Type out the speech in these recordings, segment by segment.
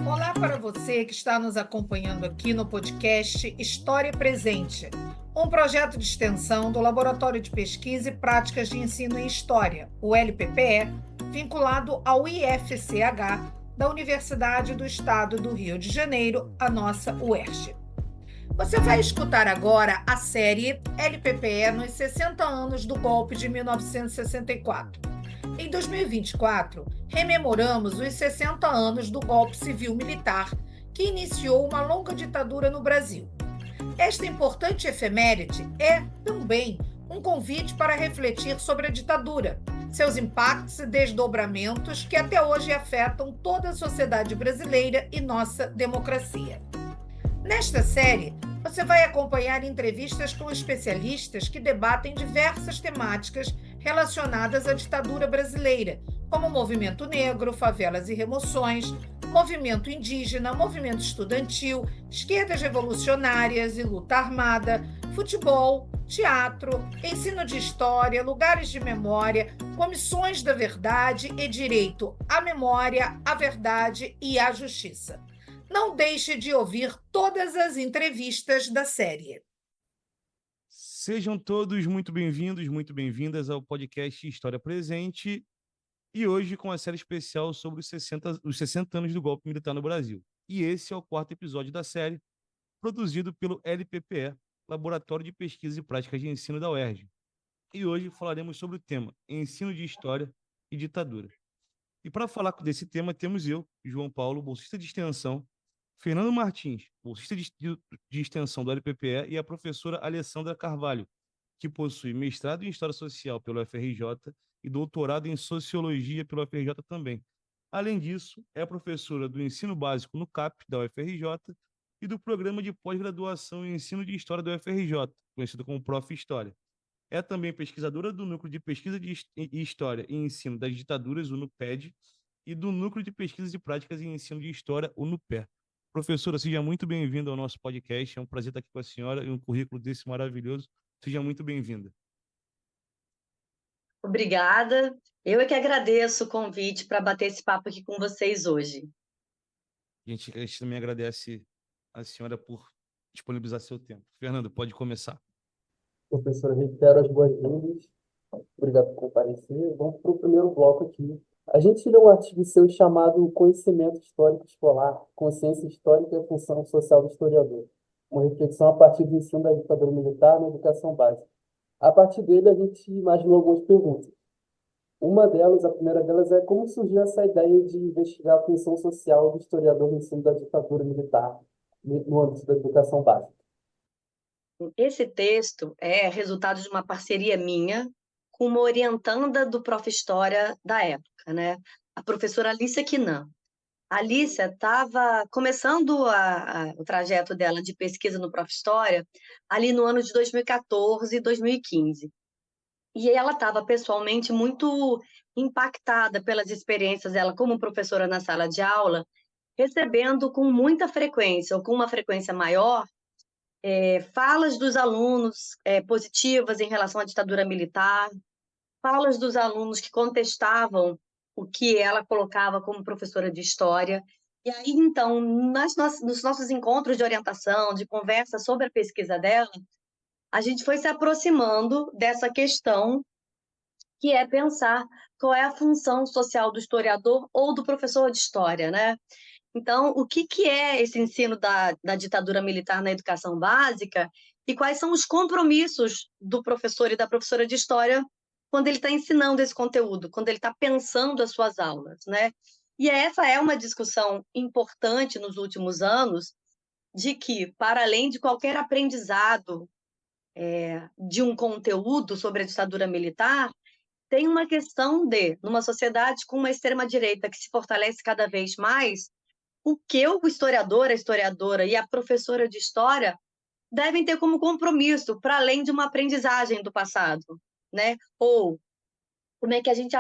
Olá para você que está nos acompanhando aqui no podcast História Presente, um projeto de extensão do Laboratório de Pesquisa e Práticas de Ensino em História, o LPPE, vinculado ao IFCH da Universidade do Estado do Rio de Janeiro, a nossa UERJ. Você vai escutar agora a série LPPE nos 60 anos do golpe de 1964. Em 2024, rememoramos os 60 anos do golpe civil-militar que iniciou uma longa ditadura no Brasil. Esta importante efeméride é, também, um convite para refletir sobre a ditadura, seus impactos e desdobramentos que até hoje afetam toda a sociedade brasileira e nossa democracia. Nesta série, você vai acompanhar entrevistas com especialistas que debatem diversas temáticas relacionadas à ditadura brasileira, como movimento negro, favelas e remoções, movimento indígena, movimento estudantil, esquerdas revolucionárias e luta armada, futebol, teatro, ensino de história, lugares de memória, comissões da verdade e direito à memória, à verdade e à justiça. Não deixe de ouvir todas as entrevistas da série. Sejam todos muito bem-vindos, muito bem-vindas ao podcast História Presente e hoje com a série especial sobre os 60 anos do golpe militar no Brasil. E esse é o quarto episódio da série, produzido pelo LPPE, Laboratório de Pesquisa e Práticas de Ensino da UERJ. E hoje falaremos sobre o tema Ensino de História e Ditadura. E para falar desse tema temos eu, João Paulo, bolsista de extensão, Fernando Martins, bolsista de extensão do LPPE, e a professora Alessandra Carvalho, que possui mestrado em História Social pelo UFRJ e doutorado em Sociologia pelo UFRJ também. Além disso, é professora do Ensino Básico no CAP da UFRJ e do Programa de Pós-Graduação em Ensino de História da UFRJ, conhecido como Prof. História. É também pesquisadora do Núcleo de Pesquisa e História e Ensino das Ditaduras, o NUPED, e do Núcleo de Pesquisas e Práticas em Ensino de História, o NUPE. Professora, seja muito bem-vinda ao nosso podcast. É um prazer estar aqui com a senhora e um currículo desse maravilhoso. Seja muito bem-vinda. Obrigada. Eu é que agradeço o convite para bater esse papo aqui com vocês hoje. A gente também agradece a senhora por disponibilizar seu tempo. Fernando, pode começar. Professora, reitero as boas-vindas. Obrigado por comparecer. Vamos para o primeiro bloco aqui. A gente leu um artigo seu chamado Conhecimento Histórico Escolar, Consciência Histórica e a Função Social do Historiador. Uma reflexão a partir do ensino da ditadura militar na educação básica. A partir dele, a gente imaginou algumas perguntas. Uma delas, a primeira delas, é como surgiu essa ideia de investigar a função social do historiador no ensino da ditadura militar no âmbito da educação básica. Esse texto é resultado de uma parceria minha com uma orientanda do Prof. História da época, né? A professora Alicia Quinan. A Alicia estava começando o trajeto dela de pesquisa no Prof. História ali no ano de 2014 e 2015. E ela estava pessoalmente muito impactada pelas experiências dela como professora na sala de aula, recebendo com muita frequência, ou com uma frequência maior, falas dos alunos positivas em relação à ditadura militar, falas dos alunos que contestavam o que ela colocava como professora de história. E aí, então, nos nossos encontros de orientação, de conversa sobre a pesquisa dela, a gente foi se aproximando dessa questão, que é pensar qual é a função social do historiador ou do professor de história, né? Então, o que é esse ensino da ditadura militar na educação básica e quais são os compromissos do professor e da professora de história quando ele está ensinando esse conteúdo, quando ele está pensando as suas aulas, né? E essa é uma discussão importante nos últimos anos, de que, para além de qualquer aprendizado de um conteúdo sobre a ditadura militar, tem uma questão de, numa sociedade com uma extrema-direita que se fortalece cada vez mais, o que o historiador, a historiadora e a professora de história devem ter como compromisso, para além de uma aprendizagem do passado, né? Ou como é que a gente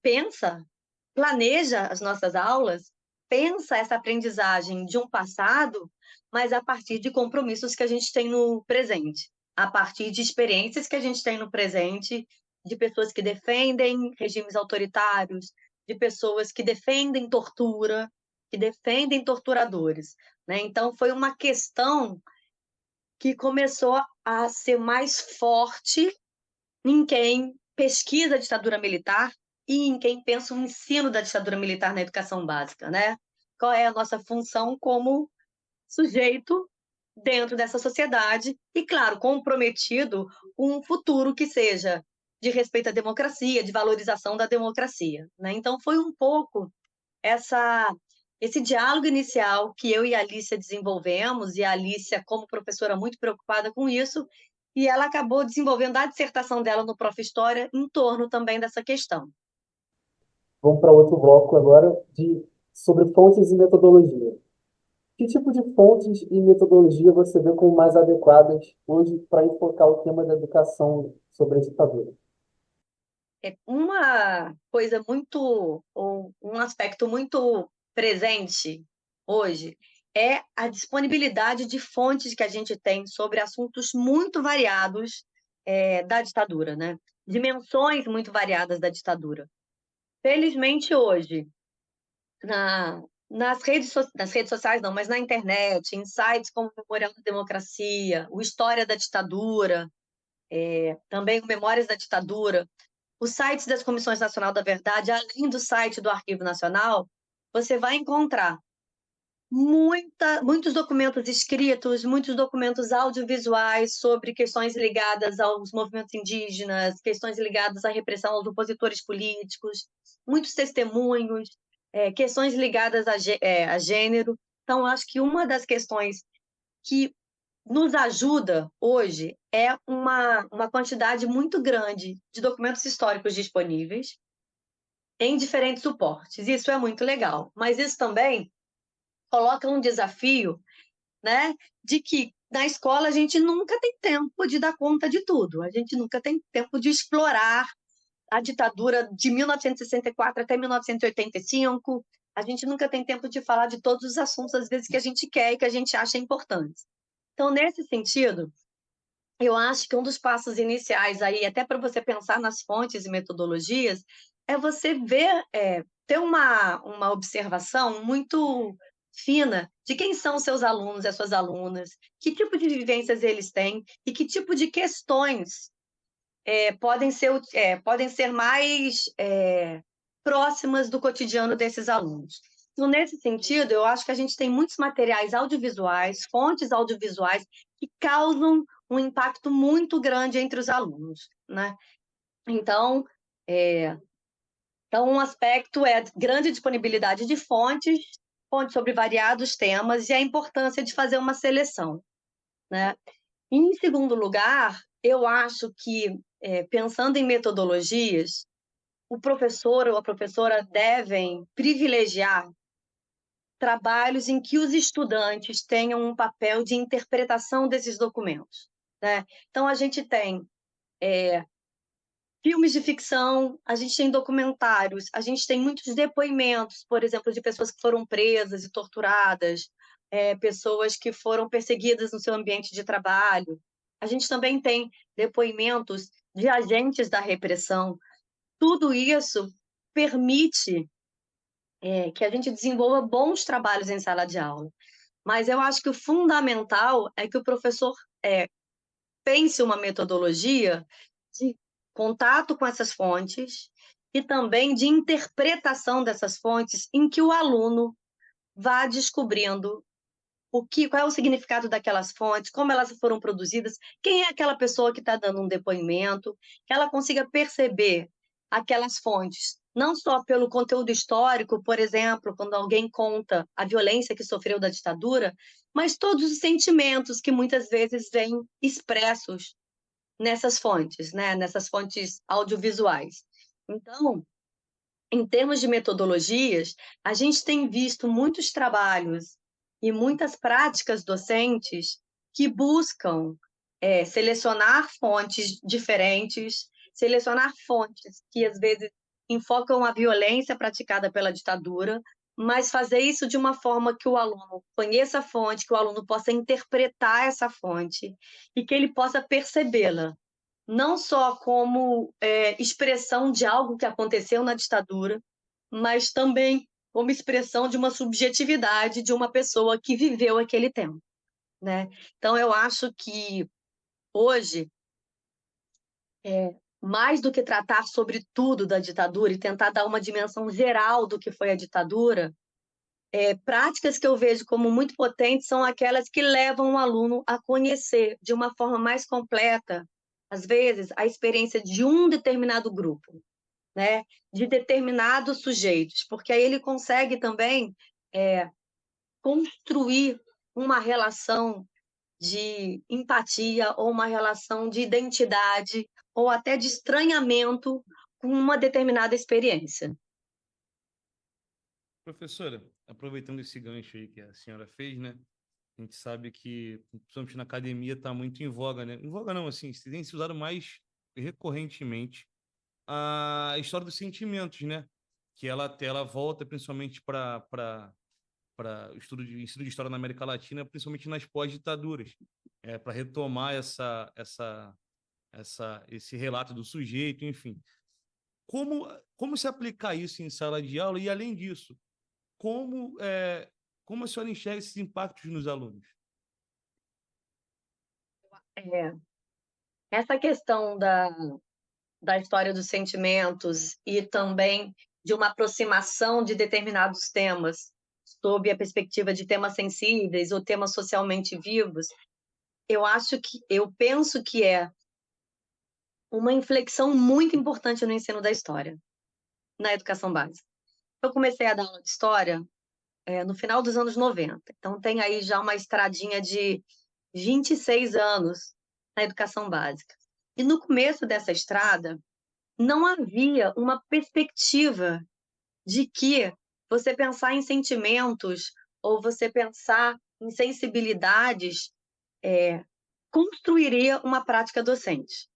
pensa, planeja as nossas aulas, pensa essa aprendizagem de um passado, mas a partir de compromissos que a gente tem no presente, a partir de experiências que a gente tem no presente, de pessoas que defendem regimes autoritários, de pessoas que defendem tortura, que defendem torturadores, né? Então, foi uma questão que começou a ser mais forte em quem pesquisa a ditadura militar e em quem pensa o ensino da ditadura militar na educação básica, né? Qual é a nossa função como sujeito dentro dessa sociedade e, claro, comprometido com um futuro que seja de respeito à democracia, de valorização da democracia, né? Então, foi um pouco esse diálogo inicial que eu e a Alícia desenvolvemos, e a Alícia, como professora, muito preocupada com isso, e ela acabou desenvolvendo a dissertação dela no Prof. História em torno também dessa questão. Vamos para outro bloco agora sobre fontes e metodologia. Que tipo de fontes e metodologia você vê como mais adequadas hoje para enfocar o tema da educação sobre a ditadura? Uma coisa muito, ou um aspecto muito presente hoje é a disponibilidade de fontes que a gente tem sobre assuntos muito variados da ditadura, né? Dimensões muito variadas da ditadura. Felizmente, hoje, nas redes sociais, não, mas na internet, em sites como o Memorial da Democracia, o História da Ditadura, também o Memórias da Ditadura, os sites das Comissões Nacional da Verdade, além do site do Arquivo Nacional, você vai encontrar muitos documentos escritos, muitos documentos audiovisuais sobre questões ligadas aos movimentos indígenas, questões ligadas à repressão aos opositores políticos, muitos testemunhos, questões ligadas a gênero. Então, acho que uma das questões que nos ajuda hoje é uma quantidade muito grande de documentos históricos disponíveis em diferentes suportes. Isso é muito legal, mas isso também coloca um desafio, né, de que na escola a gente nunca tem tempo de dar conta de tudo, a gente nunca tem tempo de explorar a ditadura de 1964 até 1985, a gente nunca tem tempo de falar de todos os assuntos, às vezes, que a gente quer e que a gente acha importantes. Então, nesse sentido, eu acho que um dos passos iniciais aí, até para você pensar nas fontes e metodologias, é você ter uma observação muito fina de quem são os seus alunos e as suas alunas, que tipo de vivências eles têm e que tipo de questões podem ser mais próximas do cotidiano desses alunos. Então, nesse sentido, eu acho que a gente tem muitos materiais audiovisuais, fontes audiovisuais, que causam um impacto muito grande entre os alunos, né? Então, um aspecto é a grande disponibilidade de fontes sobre variados temas e a importância de fazer uma seleção, né? Em segundo lugar, eu acho que, pensando em metodologias, o professor ou a professora devem privilegiar trabalhos em que os estudantes tenham um papel de interpretação desses documentos, né? Então, a gente tem filmes de ficção, a gente tem documentários, a gente tem muitos depoimentos, por exemplo, de pessoas que foram presas e torturadas, pessoas que foram perseguidas no seu ambiente de trabalho. A gente também tem depoimentos de agentes da repressão. Tudo isso permite que a gente desenvolva bons trabalhos em sala de aula. Mas eu acho que o fundamental é que o professor pense uma metodologia de contato com essas fontes e também de interpretação dessas fontes, em que o aluno vá descobrindo qual é o significado daquelas fontes, como elas foram produzidas, quem é aquela pessoa que está dando um depoimento, que ela consiga perceber aquelas fontes, não só pelo conteúdo histórico, por exemplo, quando alguém conta a violência que sofreu da ditadura, mas todos os sentimentos que muitas vezes vêm expressos nessas fontes, né? Nessas fontes audiovisuais. Então, em termos de metodologias, a gente tem visto muitos trabalhos e muitas práticas docentes que buscam selecionar fontes diferentes, selecionar fontes que, às vezes, enfocam a violência praticada pela ditadura, mas fazer isso de uma forma que o aluno conheça a fonte, que o aluno possa interpretar essa fonte e que ele possa percebê-la, não só como expressão de algo que aconteceu na ditadura, mas também como expressão de uma subjetividade de uma pessoa que viveu aquele tempo, né? Então, eu acho que hoje, mais do que tratar sobre tudo da ditadura e tentar dar uma dimensão geral do que foi a ditadura, práticas que eu vejo como muito potentes são aquelas que levam o aluno a conhecer de uma forma mais completa, às vezes, a experiência de um determinado grupo, né? De determinados sujeitos, porque aí ele consegue também construir uma relação de empatia ou uma relação de identidade ou até de estranhamento com uma determinada experiência. Professora, aproveitando esse gancho aí que a senhora fez, né? A gente sabe que, principalmente na academia, está muito em voga, né? Em voga não, assim, tem se usado mais recorrentemente a história dos sentimentos, né? Que ela volta principalmente para o ensino de história na América Latina, principalmente nas pós-ditaduras, para retomar esse relato do sujeito, enfim. Como se aplicar isso em sala de aula? E, além disso, como a senhora enxerga esses impactos nos alunos? Essa questão da história dos sentimentos e também de uma aproximação de determinados temas sob a perspectiva de temas sensíveis ou temas socialmente vivos, eu penso que é uma inflexão muito importante no ensino da história, na educação básica. Eu comecei a dar aula de história no final dos anos 90, então tem aí já uma estradinha de 26 anos na educação básica. E no começo dessa estrada, não havia uma perspectiva de que você pensar em sentimentos ou você pensar em sensibilidades construiria uma prática docente.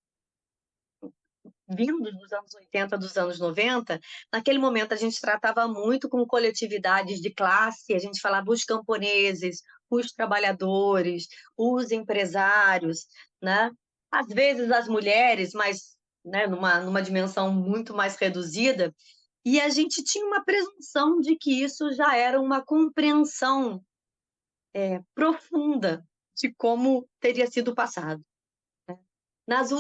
Vindo dos anos 80, dos anos 90, naquele momento a gente tratava muito com coletividades de classe, a gente falava os camponeses, os trabalhadores, os empresários, né? Às vezes as mulheres, mas né, numa dimensão muito mais reduzida, e a gente tinha uma presunção de que isso já era uma compreensão profunda de como teria sido o passado. Nos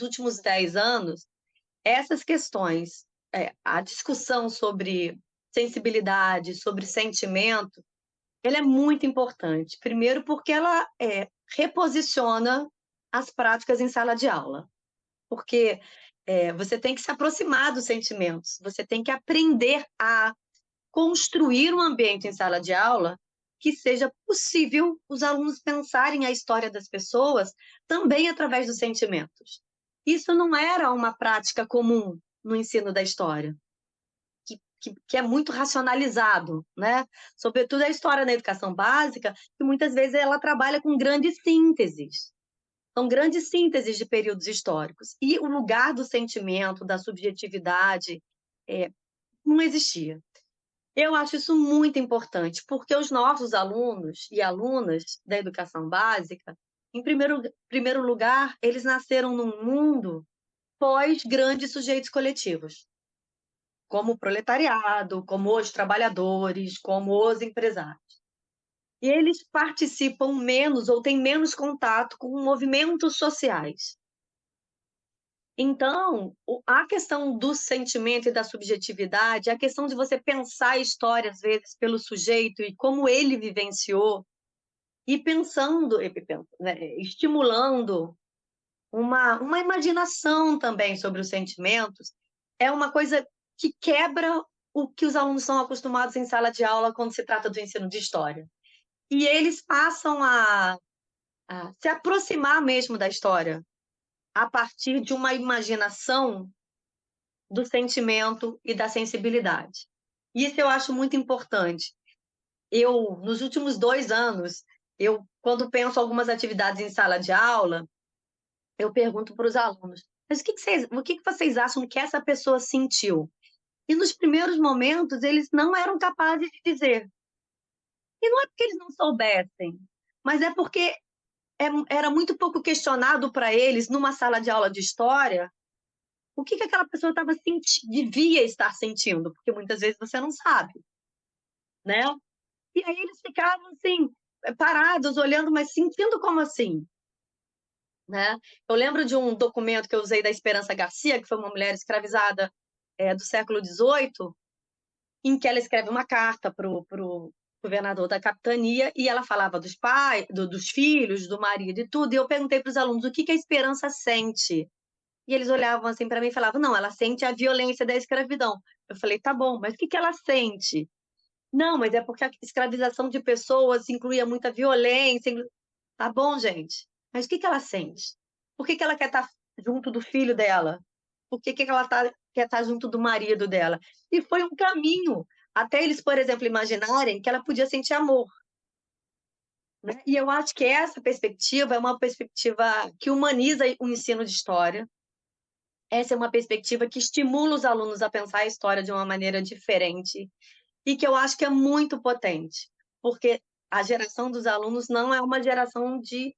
últimos 10 anos, essas questões, a discussão sobre sensibilidade, sobre sentimento, ela é muito importante. Primeiro, porque ela reposiciona as práticas em sala de aula. Porque você tem que se aproximar dos sentimentos, você tem que aprender a construir um ambiente em sala de aula que seja possível os alunos pensarem a história das pessoas também através dos sentimentos. Isso não era uma prática comum no ensino da história, que é muito racionalizado, né? Sobretudo a história na educação básica, que muitas vezes ela trabalha com grandes sínteses. São grandes sínteses de períodos históricos. E o lugar do sentimento, da subjetividade, não existia. Eu acho isso muito importante, porque os nossos alunos e alunas da educação básica, em primeiro lugar, eles nasceram num mundo pós grandes sujeitos coletivos, como o proletariado, como os trabalhadores, como os empresários. E eles participam menos ou têm menos contato com movimentos sociais. Então, a questão do sentimento e da subjetividade, a questão de você pensar a história, às vezes, pelo sujeito e como ele vivenciou, e pensando, né, estimulando uma imaginação também sobre os sentimentos, é uma coisa que quebra o que os alunos são acostumados em sala de aula quando se trata do ensino de história. E eles passam a se aproximar mesmo da história, a partir de uma imaginação do sentimento e da sensibilidade. Isso eu acho muito importante. Nos últimos 2 anos, quando penso algumas atividades em sala de aula, eu pergunto para os alunos, mas o que vocês acham que essa pessoa sentiu? E nos primeiros momentos, eles não eram capazes de dizer. E não é porque eles não soubessem, mas é porque era muito pouco questionado para eles, numa sala de aula de história, o que aquela pessoa estava devia estar sentindo, porque muitas vezes você não sabe, né? E aí eles ficavam assim, parados, olhando, mas sentindo como assim, né? Eu lembro de um documento que eu usei da Esperança Garcia, que foi uma mulher escravizada do século XVIII, em que ela escreve uma carta para o governador da capitania e ela falava dos pais, dos filhos, do marido e tudo. E eu perguntei para os alunos o que a Esperança sente. E eles olhavam assim para mim e falavam: não, ela sente a violência da escravidão. Eu falei: tá bom, mas o que ela sente? Não, mas é porque a escravização de pessoas incluía muita violência. Tá bom, gente, mas o que ela sente? Por que ela quer estar junto do filho dela? Por que ela quer estar junto do marido dela? E foi um caminho, até eles, por exemplo, imaginarem que ela podia sentir amor, né? E eu acho que essa perspectiva é uma perspectiva que humaniza o ensino de história. Essa é uma perspectiva que estimula os alunos a pensar a história de uma maneira diferente e que eu acho que é muito potente, porque a geração dos alunos não é uma geração de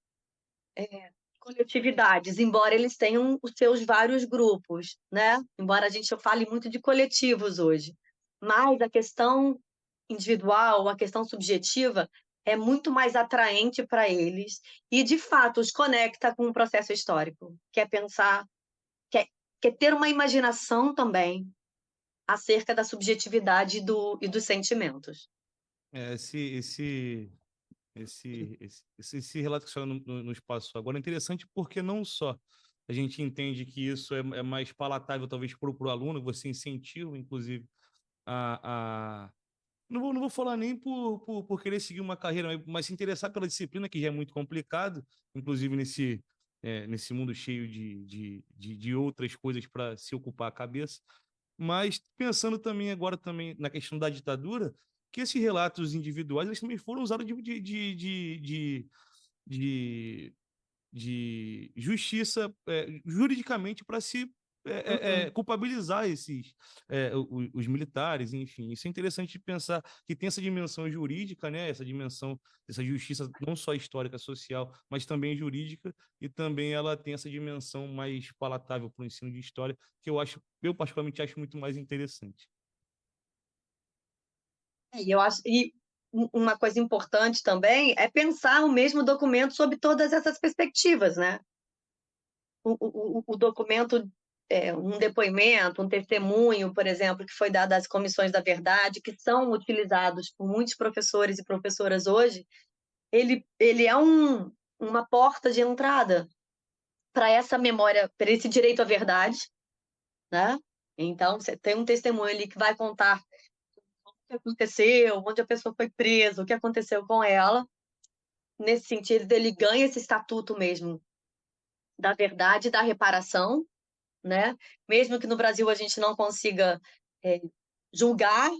coletividades, embora eles tenham os seus vários grupos, né? Embora a gente fale muito de coletivos hoje, mas a questão individual, a questão subjetiva é muito mais atraente para eles e, de fato, os conecta com o processo histórico, que é pensar, que é ter uma imaginação também acerca da subjetividade e dos sentimentos. Esse relato que a senhora nos passou agora é interessante porque não só a gente entende que isso é mais palatável, talvez, para o aluno, você incentiva, inclusive, a... não vou falar nem por querer seguir uma carreira, mas se interessar pela disciplina, que já é muito complicado, inclusive nesse mundo cheio de outras coisas para se ocupar a cabeça. Mas pensando também agora também na questão da ditadura, que esses relatos individuais eles também foram usados de, de justiça juridicamente para se culpabilizar os militares, enfim. Isso é interessante de pensar que tem essa dimensão jurídica, né? Essa dimensão dessa justiça não só histórica, social, mas também jurídica, e também ela tem essa dimensão mais palatável para o ensino de história, que eu particularmente acho muito mais interessante. E eu acho, e uma coisa importante também é pensar o mesmo documento sob todas essas perspectivas, né? O documento, um depoimento, um testemunho, por exemplo, que foi dado às comissões da verdade, que são utilizados por muitos professores e professoras hoje, ele é uma porta de entrada para essa memória, para esse direito à verdade, né? Então, você tem um testemunho ali que vai contar o que aconteceu, onde a pessoa foi presa, o que aconteceu com ela. Nesse sentido, ele ganha esse estatuto mesmo da verdade e da reparação, né? Mesmo que no Brasil a gente não consiga julgar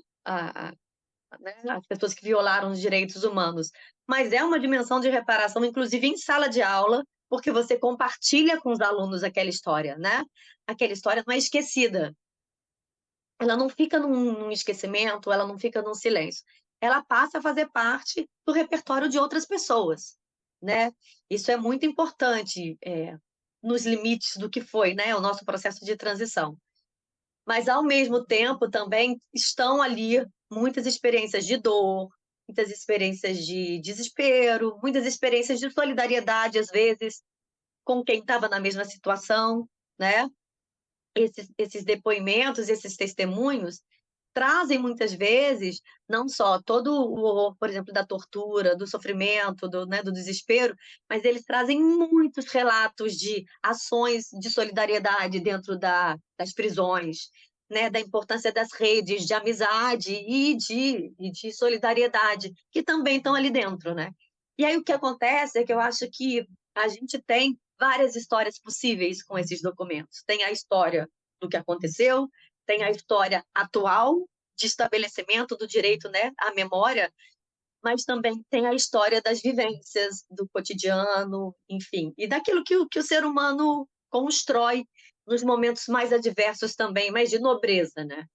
né, as pessoas que violaram os direitos humanos, mas é uma dimensão de reparação, inclusive em sala de aula, porque você compartilha com os alunos aquela história, né? Aquela história não é esquecida. Ela não fica num esquecimento, ela não fica num silêncio. Ela passa a fazer parte do repertório de outras pessoas, né? Isso é muito importante nos limites do que foi, né, o nosso processo de transição. Mas, ao mesmo tempo, também estão ali muitas experiências de dor, muitas experiências de desespero, muitas experiências de solidariedade, às vezes, com quem estava na mesma situação, né? Esses depoimentos, esses testemunhos, trazem muitas vezes não só todo o horror, por exemplo, da tortura, do sofrimento, né, do desespero, mas eles trazem muitos relatos de ações de solidariedade dentro das prisões, né, da importância das redes de amizade e de solidariedade, que também estão ali dentro, né? E aí o que acontece é que eu acho que a gente tem várias histórias possíveis com esses documentos. Tem a história do que aconteceu, tem a história atual de estabelecimento do direito, né, à memória, mas também tem a história das vivências, do cotidiano, enfim, e daquilo que o ser humano constrói nos momentos mais adversos também, mas de nobreza, né?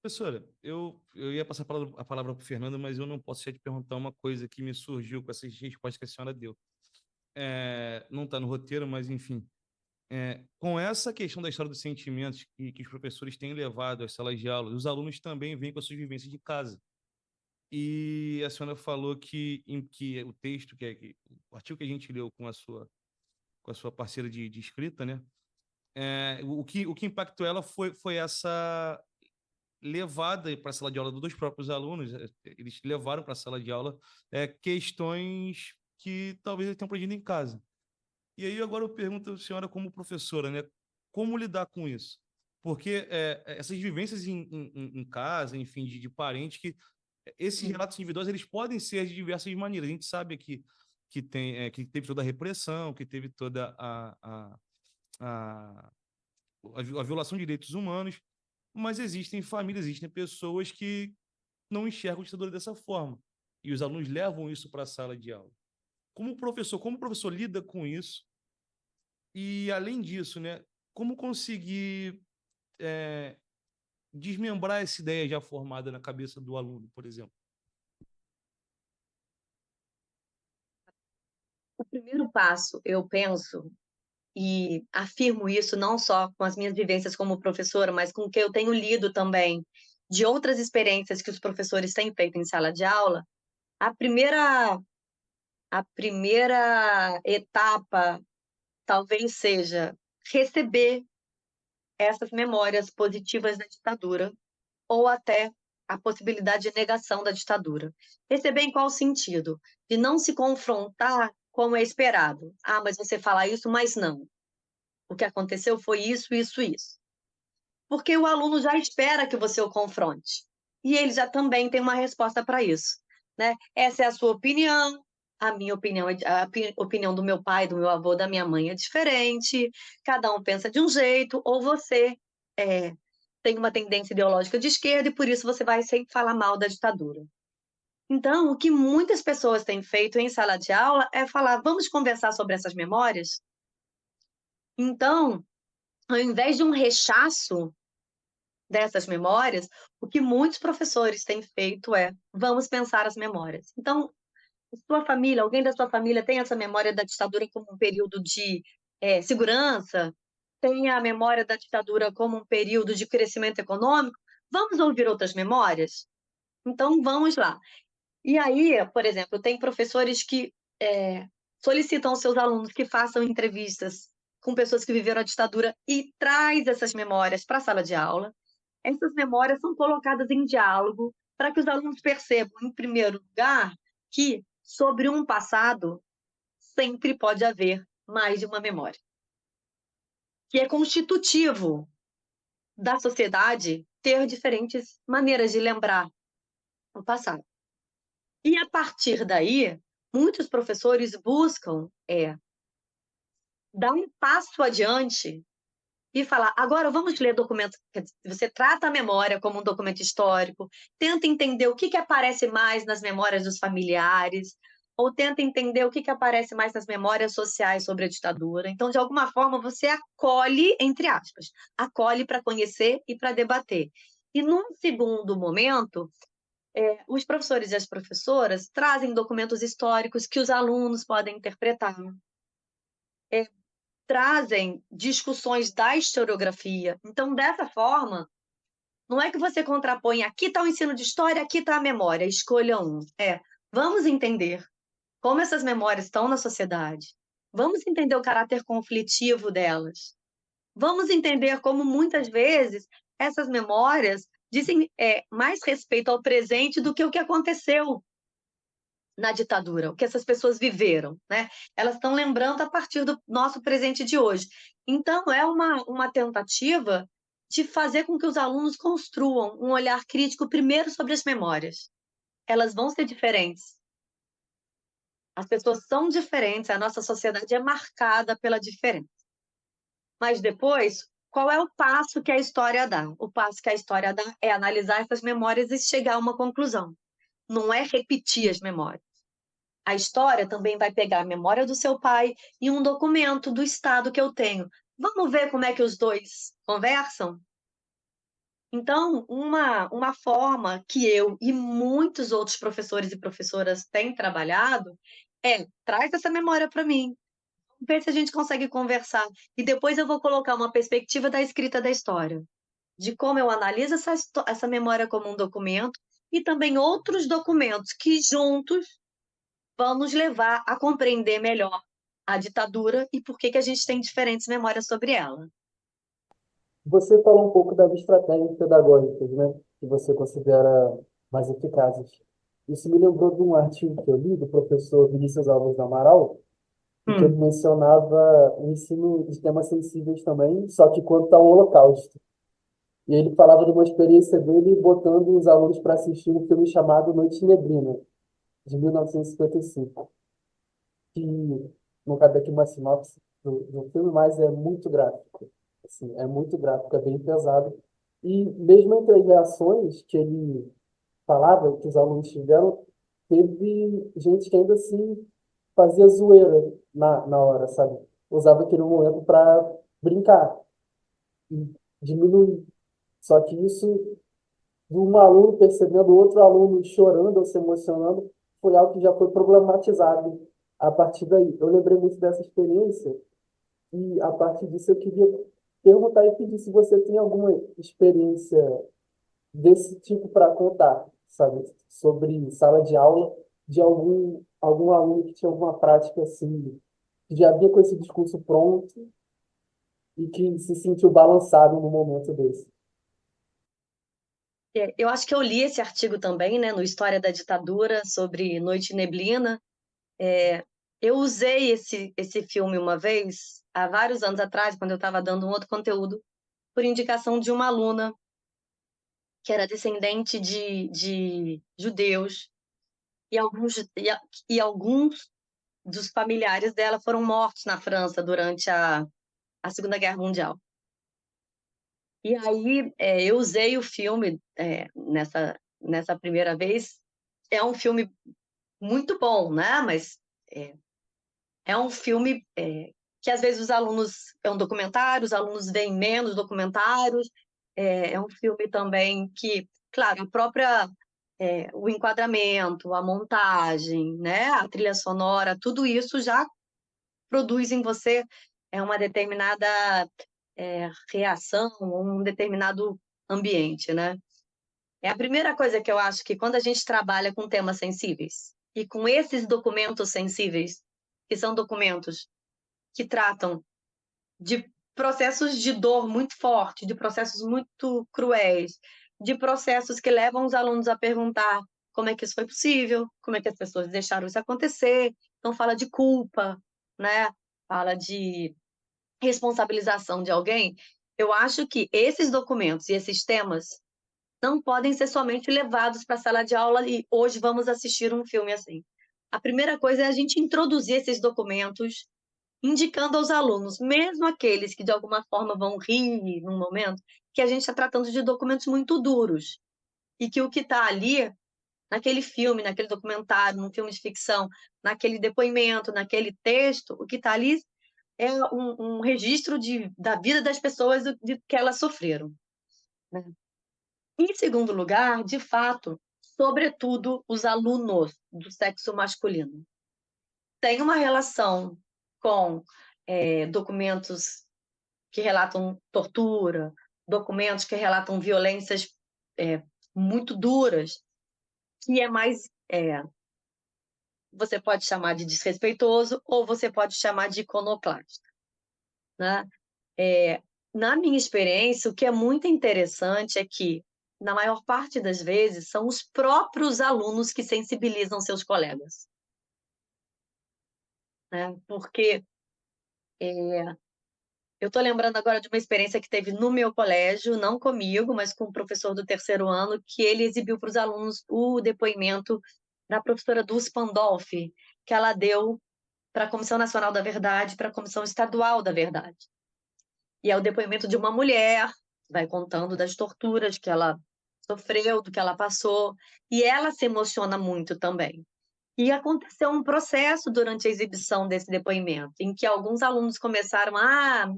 Professora, eu ia passar a palavra para o Fernando, mas eu não posso deixar de perguntar uma coisa que me surgiu com essas respostas que a senhora deu. Não está no roteiro, mas enfim. Com essa questão da história dos sentimentos que os professores têm levado às salas de aula, os alunos também vêm com as suas vivências de casa. E a senhora falou que o texto, o artigo que a gente leu com a sua parceira de escrita, né? O que impactou ela foi essa levada para a sala de aula dos próprios alunos. Eles levaram para a sala de aula questões que talvez eles tenham aprendido em casa. E aí agora eu pergunto à senhora como professora, né? Como lidar com isso? Porque essas vivências em casa, enfim, de parentes, que esses relatos individuais eles podem ser de diversas maneiras. A gente sabe que teve toda a repressão, que teve toda a, a violação de direitos humanos, mas existem famílias, existem pessoas que não enxergam a ditadura dessa forma. E os alunos levam isso para a sala de aula. Como o professor lida com isso? E, além disso, né, como conseguir desmembrar essa ideia já formada na cabeça do aluno, por exemplo? O primeiro passo, eu penso, e afirmo isso não só com as minhas vivências como professora, mas com o que eu tenho lido também de outras experiências que os professores têm feito em sala de aula, a primeira, a primeira etapa talvez seja receber essas memórias positivas da ditadura, ou até a possibilidade de negação da ditadura. Receber em qual sentido? De não se confrontar como é esperado. Ah, mas você fala isso, mas não. O que aconteceu foi isso, isso, isso. Porque o aluno já espera que você o confronte. E ele já também tem uma resposta para isso. Né? Essa é a sua opinião, a minha opinião, a opinião do meu pai, do meu avô, da minha mãe é diferente, cada um pensa de um jeito, ou você tem uma tendência ideológica de esquerda e por isso você vai sempre falar mal da ditadura. Então, o que muitas pessoas têm feito em sala de aula é falar, vamos conversar sobre essas memórias? Então, ao invés de um rechaço dessas memórias, o que muitos professores têm feito é, vamos pensar as memórias. Então, sua família, alguém da sua família tem essa memória da ditadura como um período de segurança? Tem a memória da ditadura como um período de crescimento econômico? Vamos ouvir outras memórias? Então, vamos lá. E aí, por exemplo, tem professores que solicitam aos seus alunos que façam entrevistas com pessoas que viveram a ditadura e traz essas memórias para a sala de aula. Essas memórias são colocadas em diálogo para que os alunos percebam, em primeiro lugar, que sobre um passado sempre pode haver mais de uma memória, que é constitutivo da sociedade ter diferentes maneiras de lembrar o passado. E a partir daí, muitos professores buscam dar um passo adiante e falar, agora vamos ler documentos. Você trata a memória como um documento histórico, tenta entender o que aparece mais nas memórias dos familiares, ou tenta entender o que aparece mais nas memórias sociais sobre a ditadura. Então, de alguma forma, você acolhe, entre aspas, acolhe para conhecer e para debater. E, num segundo momento, os professores e as professoras trazem documentos históricos que os alunos podem interpretar. Trazem discussões da historiografia. Então, dessa forma, não é que você contrapõe aqui está o ensino de história, aqui está a memória, escolha um. Vamos entender como essas memórias estão na sociedade, vamos entender o caráter conflitivo delas, vamos entender como, muitas vezes, essas memórias dizem mais respeito ao presente do que o que aconteceu na ditadura, o que essas pessoas viveram, né? Elas estão lembrando a partir do nosso presente de hoje. Então, é uma tentativa de fazer com que os alunos construam um olhar crítico primeiro sobre as memórias. Elas vão ser diferentes. As pessoas são diferentes, a nossa sociedade é marcada pela diferença. Mas depois, qual é o passo que a história dá? O passo que a história dá é analisar essas memórias e chegar a uma conclusão. Não é repetir as memórias. A história também vai pegar a memória do seu pai e um documento do Estado que eu tenho. Vamos ver como é que os dois conversam? Então, uma forma que eu e muitos outros professores e professoras têm trabalhado traz essa memória para mim. ver se a gente consegue conversar. E depois eu vou colocar uma perspectiva da escrita da história, de como eu analiso essa memória como um documento e também outros documentos que juntos vão nos levar a compreender melhor a ditadura e por que que a gente tem diferentes memórias sobre ela. Você falou um pouco das estratégias pedagógicas, né, que você considera mais eficazes. Isso me lembrou de um artigo que eu li do professor Vinícius Alves do Amaral, em que ele Hum. mencionava o ensino de temas sensíveis também, só que quanto ao Holocausto. E ele falava de uma experiência dele botando os alunos para assistir um filme chamado Noite em Neblina, de 1955, que não cabe aqui uma sinopse do filme, mas é muito gráfico. Assim, é muito gráfico, é bem pesado. E mesmo entre as reações que ele falava, que os alunos tiveram, teve gente que ainda assim fazia zoeira na hora, sabe? Usava aquele momento para brincar e diminuir. Só que isso, de um aluno percebendo outro aluno chorando ou se emocionando, foi algo que já foi problematizado a partir daí. Eu lembrei muito dessa experiência e, a partir disso, eu queria perguntar e pedir se você tem alguma experiência desse tipo para contar, sabe? Sobre sala de aula de algum aluno que tinha alguma prática assim, que já vinha com esse discurso pronto e que se sentiu balançado no momento desse. Eu acho que eu li esse artigo também, né, no História da Ditadura, sobre Noite e Neblina. Eu usei esse filme uma vez, há vários anos atrás, quando eu estava dando um outro conteúdo, por indicação de uma aluna que era descendente de judeus, e alguns dos familiares dela foram mortos na França durante a Segunda Guerra Mundial. E aí eu usei o filme nessa primeira vez. É um filme muito bom, né? Mas é um filme que às vezes os alunos... É um documentário, os alunos veem menos documentários. É um filme também que, claro, o enquadramento, a montagem, né? A trilha sonora, tudo isso já produz em você uma determinada reação, um determinado ambiente, né? É a primeira coisa que eu acho que quando a gente trabalha com temas sensíveis e com esses documentos sensíveis, que são documentos que tratam de processos de dor muito forte, de processos muito cruéis, de processos que levam os alunos a perguntar como é que isso foi possível, como é que as pessoas deixaram isso acontecer. Então fala de culpa, né? Fala de responsabilização de alguém. Eu acho que esses documentos e esses temas não podem ser somente levados para a sala de aula e hoje vamos assistir um filme assim. A primeira coisa é a gente introduzir esses documentos, indicando aos alunos, mesmo aqueles que de alguma forma vão rir num momento, que a gente está tratando de documentos muito duros e que o que está ali, naquele filme, naquele documentário, num filme de ficção, naquele depoimento, naquele texto, o que está ali é um registro da vida das pessoas de que elas sofreram, né? Em segundo lugar, de fato, sobretudo os alunos do sexo masculino têm uma relação com documentos que relatam tortura, documentos que relatam violências muito duras, que é mais... você pode chamar de desrespeitoso ou você pode chamar de iconoclasta, né? Na minha experiência, o que é muito interessante é que, na maior parte das vezes, são os próprios alunos que sensibilizam seus colegas, né? Porque eu estou lembrando agora de uma experiência que teve no meu colégio, não comigo, mas com o professor do terceiro ano, que ele exibiu para os alunos o depoimento da professora Dulce Pandolfi, que ela deu para a Comissão Nacional da Verdade, para a Comissão Estadual da Verdade. E é o depoimento de uma mulher, vai contando das torturas que ela sofreu, do que ela passou, e ela se emociona muito também. E aconteceu um processo durante a exibição desse depoimento, em que alguns alunos começaram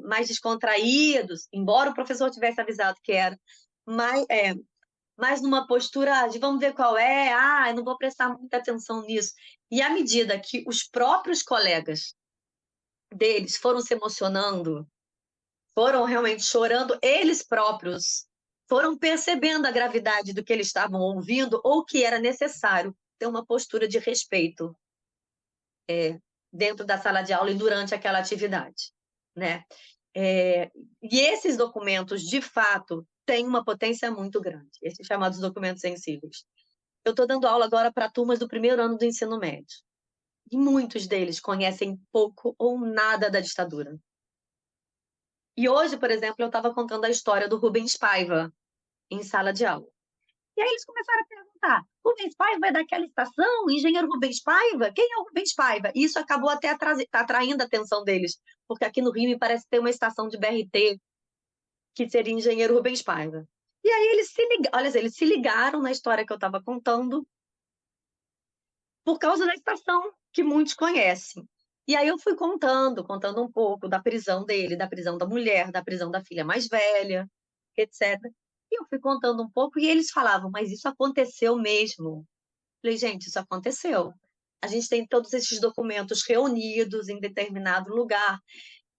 mais descontraídos, embora o professor tivesse avisado que era, mais numa postura de vamos ver qual é, eu não vou prestar muita atenção nisso. E à medida que os próprios colegas deles foram se emocionando, foram realmente chorando, eles próprios foram percebendo a gravidade do que eles estavam ouvindo ou que era necessário ter uma postura de respeito dentro da sala de aula e durante aquela atividade, né? E esses documentos, de fato, têm uma potência muito grande, esses chamados documentos sensíveis. Eu estou dando aula agora para turmas do primeiro ano do ensino médio, e muitos deles conhecem pouco ou nada da ditadura. E hoje, por exemplo, eu estava contando a história do Rubens Paiva em sala de aula. E aí eles começaram a perguntar: Rubens Paiva é daquela estação? Engenheiro Rubens Paiva? Quem é o Rubens Paiva? E isso acabou até atraindo a atenção deles, porque aqui no Rio me parece ter uma estação de BRT que seria Engenheiro Rubens Paiva. E aí eles se ligaram na história que eu estava contando por causa da estação que muitos conhecem. E aí eu fui contando um pouco da prisão dele, da prisão da mulher, da prisão da filha mais velha, etc. E eu fui contando um pouco e eles falavam: mas isso aconteceu mesmo? Falei: gente, isso aconteceu. A gente tem todos esses documentos reunidos em determinado lugar.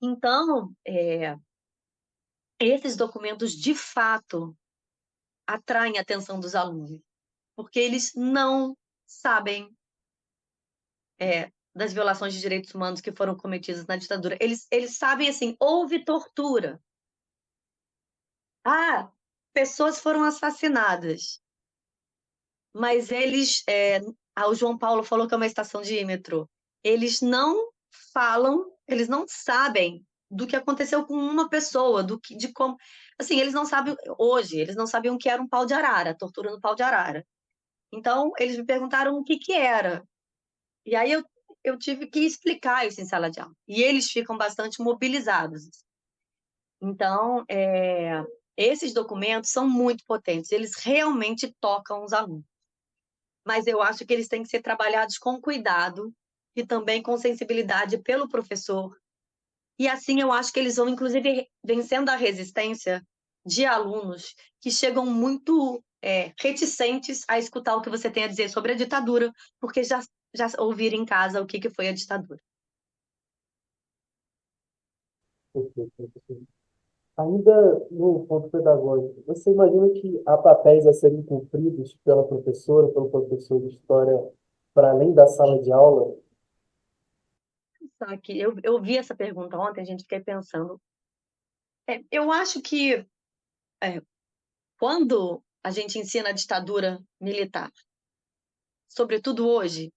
Então, esses documentos, de fato, atraem a atenção dos alunos, porque eles não sabem das violações de direitos humanos que foram cometidas na ditadura. Eles sabem, assim, houve tortura. Ah, pessoas foram assassinadas. Mas o João Paulo falou que é uma estação de metrô. Eles não falam, eles não sabem do que aconteceu com uma pessoa, de como... Assim, eles não sabem, hoje, eles não sabiam o que era um pau de arara, tortura no pau de arara. Então, eles me perguntaram o que era. E aí eu tive que explicar isso em sala de aula. E eles ficam bastante mobilizados. Então, esses documentos são muito potentes, eles realmente tocam os alunos. Mas eu acho que eles têm que ser trabalhados com cuidado e também com sensibilidade pelo professor. E assim eu acho que eles vão, inclusive, vencendo a resistência de alunos que chegam muito reticentes a escutar o que você tem a dizer sobre a ditadura, porque já ouviram em casa o que foi a ditadura. Perfeito, professor. Ainda no ponto pedagógico, você imagina que há papéis a serem cumpridos pela professora, pelo professor de história, para além da sala de aula? Só que eu vi essa pergunta ontem, a gente fiquei pensando. Eu acho que quando a gente ensina a ditadura militar, sobretudo hoje,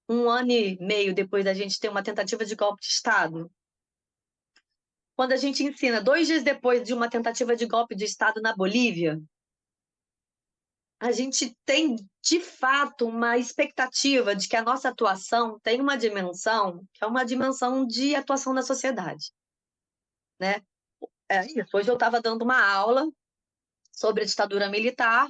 1 ano e meio depois da gente ter uma tentativa de golpe de Estado, quando a gente ensina 2 dias depois de uma tentativa de golpe de Estado na Bolívia, a gente tem, de fato, uma expectativa de que a nossa atuação tem uma dimensão, que é uma dimensão de atuação na sociedade, né? Hoje eu estava dando uma aula sobre a ditadura militar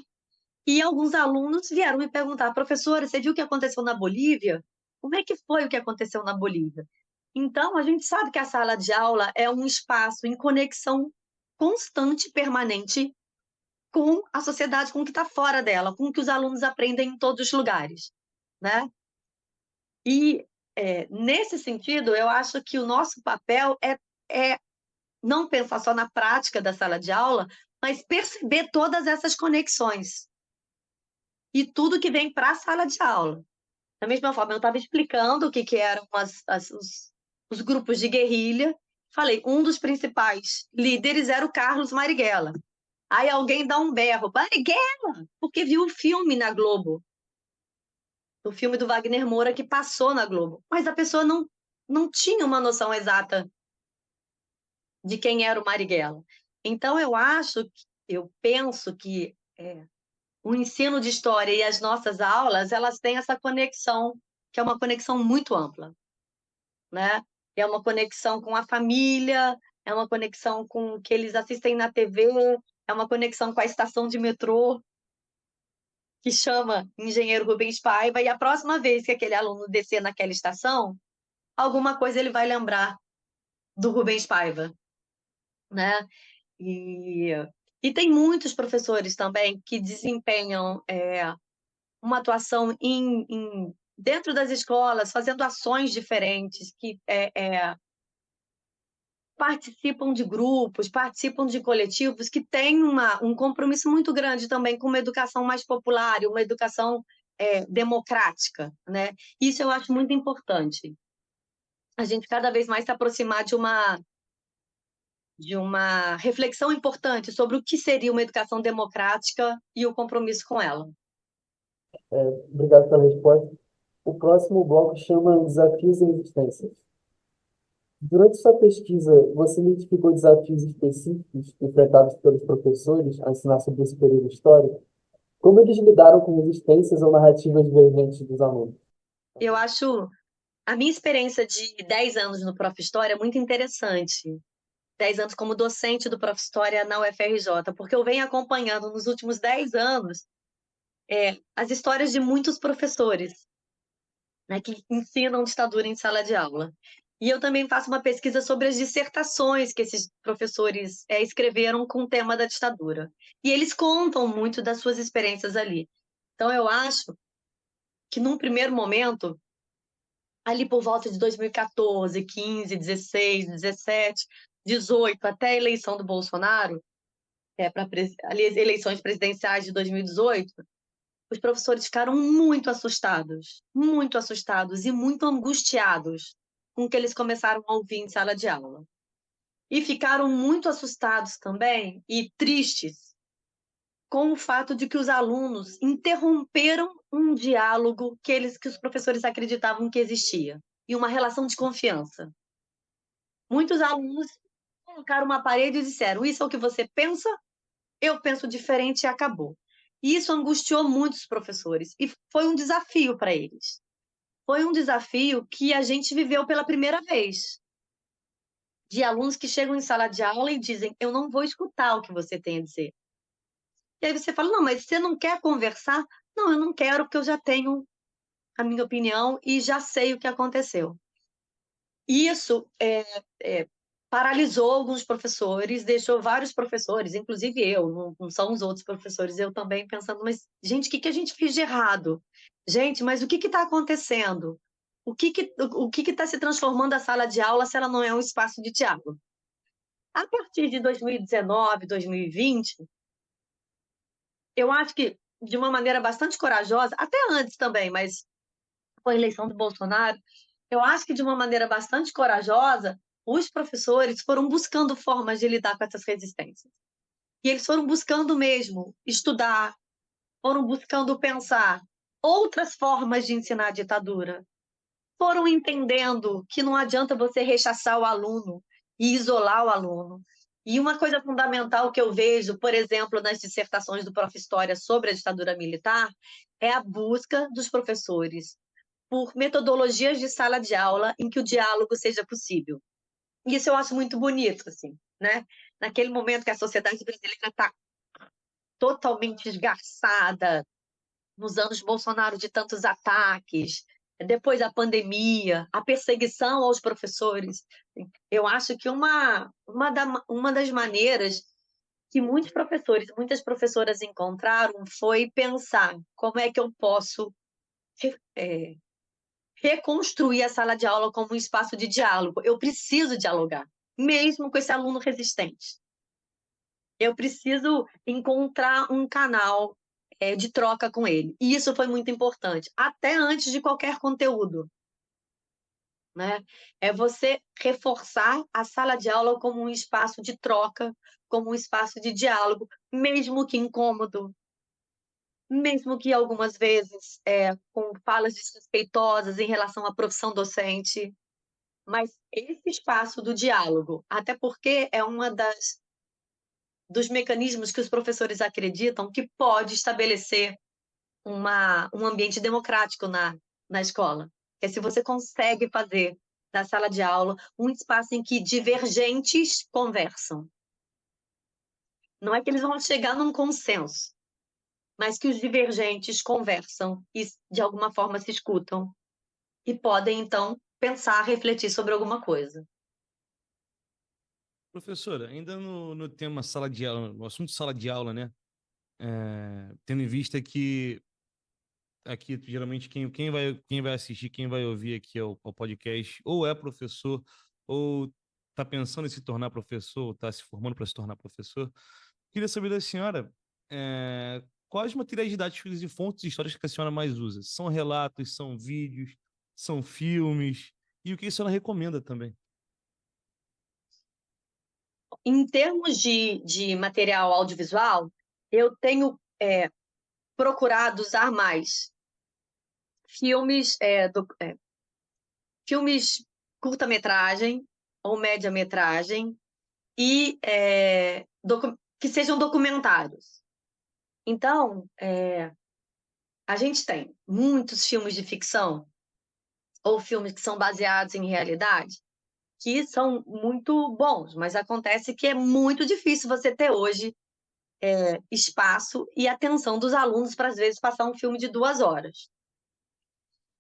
e alguns alunos vieram me perguntar: professora, você viu o que aconteceu na Bolívia? Como é que foi o que aconteceu na Bolívia? Então, a gente sabe que a sala de aula é um espaço em conexão constante, permanente, com a sociedade, com o que está fora dela, com o que os alunos aprendem em todos os lugares, né? E, nesse sentido, eu acho que o nosso papel é não pensar só na prática da sala de aula, mas perceber todas essas conexões e tudo que vem para a sala de aula. Da mesma forma, eu estava explicando o que eram os grupos de guerrilha. Falei, um dos principais líderes era o Carlos Marighella. Aí alguém dá um berro: Marighella! Porque viu o filme na Globo. O filme do Wagner Moura que passou na Globo. Mas a pessoa não tinha uma noção exata de quem era o Marighella. Então, eu penso que o ensino de história e as nossas aulas, elas têm essa conexão, que é uma conexão muito ampla, né? É uma conexão com a família, é uma conexão com o que eles assistem na TV, é uma conexão com a estação de metrô, que chama Engenheiro Rubens Paiva, e a próxima vez que aquele aluno descer naquela estação, alguma coisa ele vai lembrar do Rubens Paiva, né? E tem muitos professores também que desempenham uma atuação dentro das escolas, fazendo ações diferentes, que participam de grupos, participam de coletivos que têm um compromisso muito grande também com uma educação mais popular e uma educação democrática, né? Isso eu acho muito importante. A gente cada vez mais se aproximar de uma reflexão importante sobre o que seria uma educação democrática e o compromisso com ela. Obrigado pela resposta. O próximo bloco chama Desafios e Resistências. Durante sua pesquisa, você identificou desafios específicos enfrentados pelos professores a ensinar sobre esse período histórico? Como eles lidaram com resistências ou narrativas divergentes dos alunos? Eu acho a minha experiência de 10 anos no Prof. História é muito interessante. 10 anos como docente do Prof. História na UFRJ, porque eu venho acompanhando nos últimos 10 anos as histórias de muitos professores, né, que ensinam ditadura em sala de aula. E eu também faço uma pesquisa sobre as dissertações que esses professores escreveram com o tema da ditadura. E eles contam muito das suas experiências ali. Então, eu acho que, num primeiro momento, ali por volta de 2014, 15, 16, 17, 18, até a eleição do Bolsonaro, ali as eleições presidenciais de 2018, os professores ficaram muito assustados e muito angustiados com o que eles começaram a ouvir em sala de aula. E ficaram muito assustados também e tristes com o fato de que os alunos interromperam um diálogo que os professores acreditavam que existia, e uma relação de confiança. Muitos alunos colocaram uma parede e disseram: isso é o que você pensa, eu penso diferente e acabou. E isso angustiou muitos professores e foi um desafio para eles. Foi um desafio que a gente viveu pela primeira vez. De alunos que chegam em sala de aula e dizem: eu não vou escutar o que você tem a dizer. E aí você fala: não, mas você não quer conversar? Não, eu não quero, porque eu já tenho a minha opinião e já sei o que aconteceu. Isso paralisou alguns professores, deixou vários professores, inclusive eu, não são os outros professores, eu também pensando: mas, gente, o que a gente fez de errado? Gente, mas o que está acontecendo? O que está se transformando a sala de aula se ela não é um espaço de diálogo? A partir de 2019, 2020, eu acho que, de uma maneira bastante corajosa, até antes também, mas com a eleição do Bolsonaro, eu acho que, de uma maneira bastante corajosa, os professores foram buscando formas de lidar com essas resistências. E eles foram buscando mesmo estudar, foram buscando pensar outras formas de ensinar a ditadura, foram entendendo que não adianta você rechaçar o aluno e isolar o aluno. E uma coisa fundamental que eu vejo, por exemplo, nas dissertações do Prof. História sobre a ditadura militar, é a busca dos professores por metodologias de sala de aula em que o diálogo seja possível. Isso eu acho muito bonito, assim, né? Naquele momento que a sociedade brasileira está totalmente esgarçada, nos anos Bolsonaro de tantos ataques, depois a pandemia, a perseguição aos professores. Eu acho que uma das maneiras que muitos professores, muitas professoras encontraram foi pensar como é que eu posso reconstruir a sala de aula como um espaço de diálogo. Eu preciso dialogar, mesmo com esse aluno resistente. Eu preciso encontrar um canal de troca com ele. E isso foi muito importante, até antes de qualquer conteúdo. Né? É você reforçar a sala de aula como um espaço de troca, como um espaço de diálogo, mesmo que incômodo, mesmo que algumas vezes com falas desrespeitosas em relação à profissão docente. Mas esse espaço do diálogo, até porque é dos mecanismos que os professores acreditam que pode estabelecer um ambiente democrático na escola. É se você consegue fazer da sala de aula um espaço em que divergentes conversam. Não é que eles vão chegar num consenso, mas que os divergentes conversam e, de alguma forma, se escutam e podem, então, pensar, refletir sobre alguma coisa. Professora, ainda no tema sala de aula, no assunto sala de aula, né? Tendo em vista que aqui, geralmente, quem vai assistir, quem vai ouvir aqui ao podcast, ou é professor, ou está pensando em se tornar professor, ou está se formando para se tornar professor. Queria saber da senhora, quais materiais didáticos e fontes históricas que a senhora mais usa? São relatos, são vídeos, são filmes? E o que a senhora recomenda também? Em termos de material audiovisual, eu tenho procurado usar mais filmes, filmes curta-metragem ou média-metragem e que sejam documentários. Então, a gente tem muitos filmes de ficção ou filmes que são baseados em realidade que são muito bons, mas acontece que é muito difícil você ter hoje espaço e atenção dos alunos para, às vezes, passar um filme de 2 horas.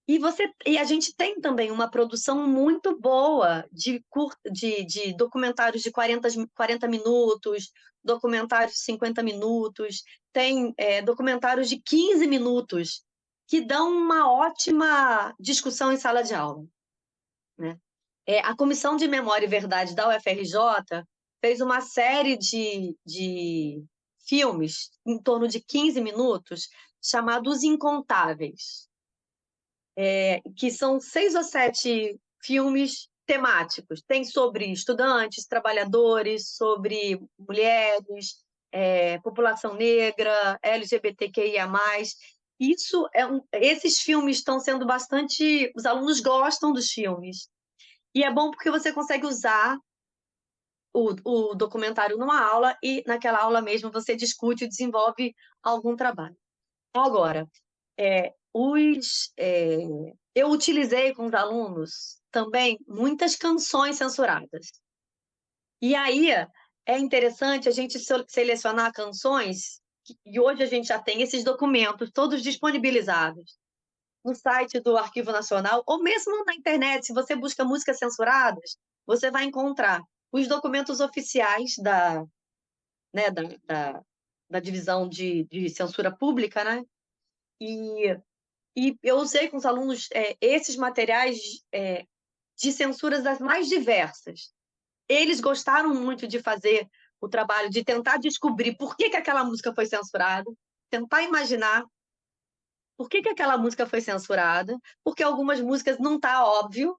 E a gente tem também uma produção muito boa de documentários de 40 minutos, documentários de 50 minutos, tem documentários de 15 minutos, que dão uma ótima discussão em sala de aula, né? A Comissão de Memória e Verdade da UFRJ fez uma série de filmes em torno de 15 minutos, chamados Os Incontáveis, que são 6 ou 7 filmes temáticos. Tem sobre estudantes, trabalhadores, sobre mulheres, população negra, LGBTQIA+. Esses filmes estão sendo bastante... Os alunos gostam dos filmes. E é bom porque você consegue usar o documentário numa aula e naquela aula mesmo você discute e desenvolve algum trabalho. Agora, eu utilizei com os alunos também muitas canções censuradas. E aí é interessante a gente selecionar canções, e hoje a gente já tem esses documentos todos disponibilizados no site do Arquivo Nacional, ou mesmo na internet. Se você busca músicas censuradas, você vai encontrar os documentos oficiais da divisão de censura pública, né? E eu usei com os alunos esses materiais de censuras das mais diversas. Eles gostaram muito de fazer o trabalho de tentar descobrir por que aquela música foi censurada, tentar imaginar por que aquela música foi censurada, porque algumas músicas não está óbvio,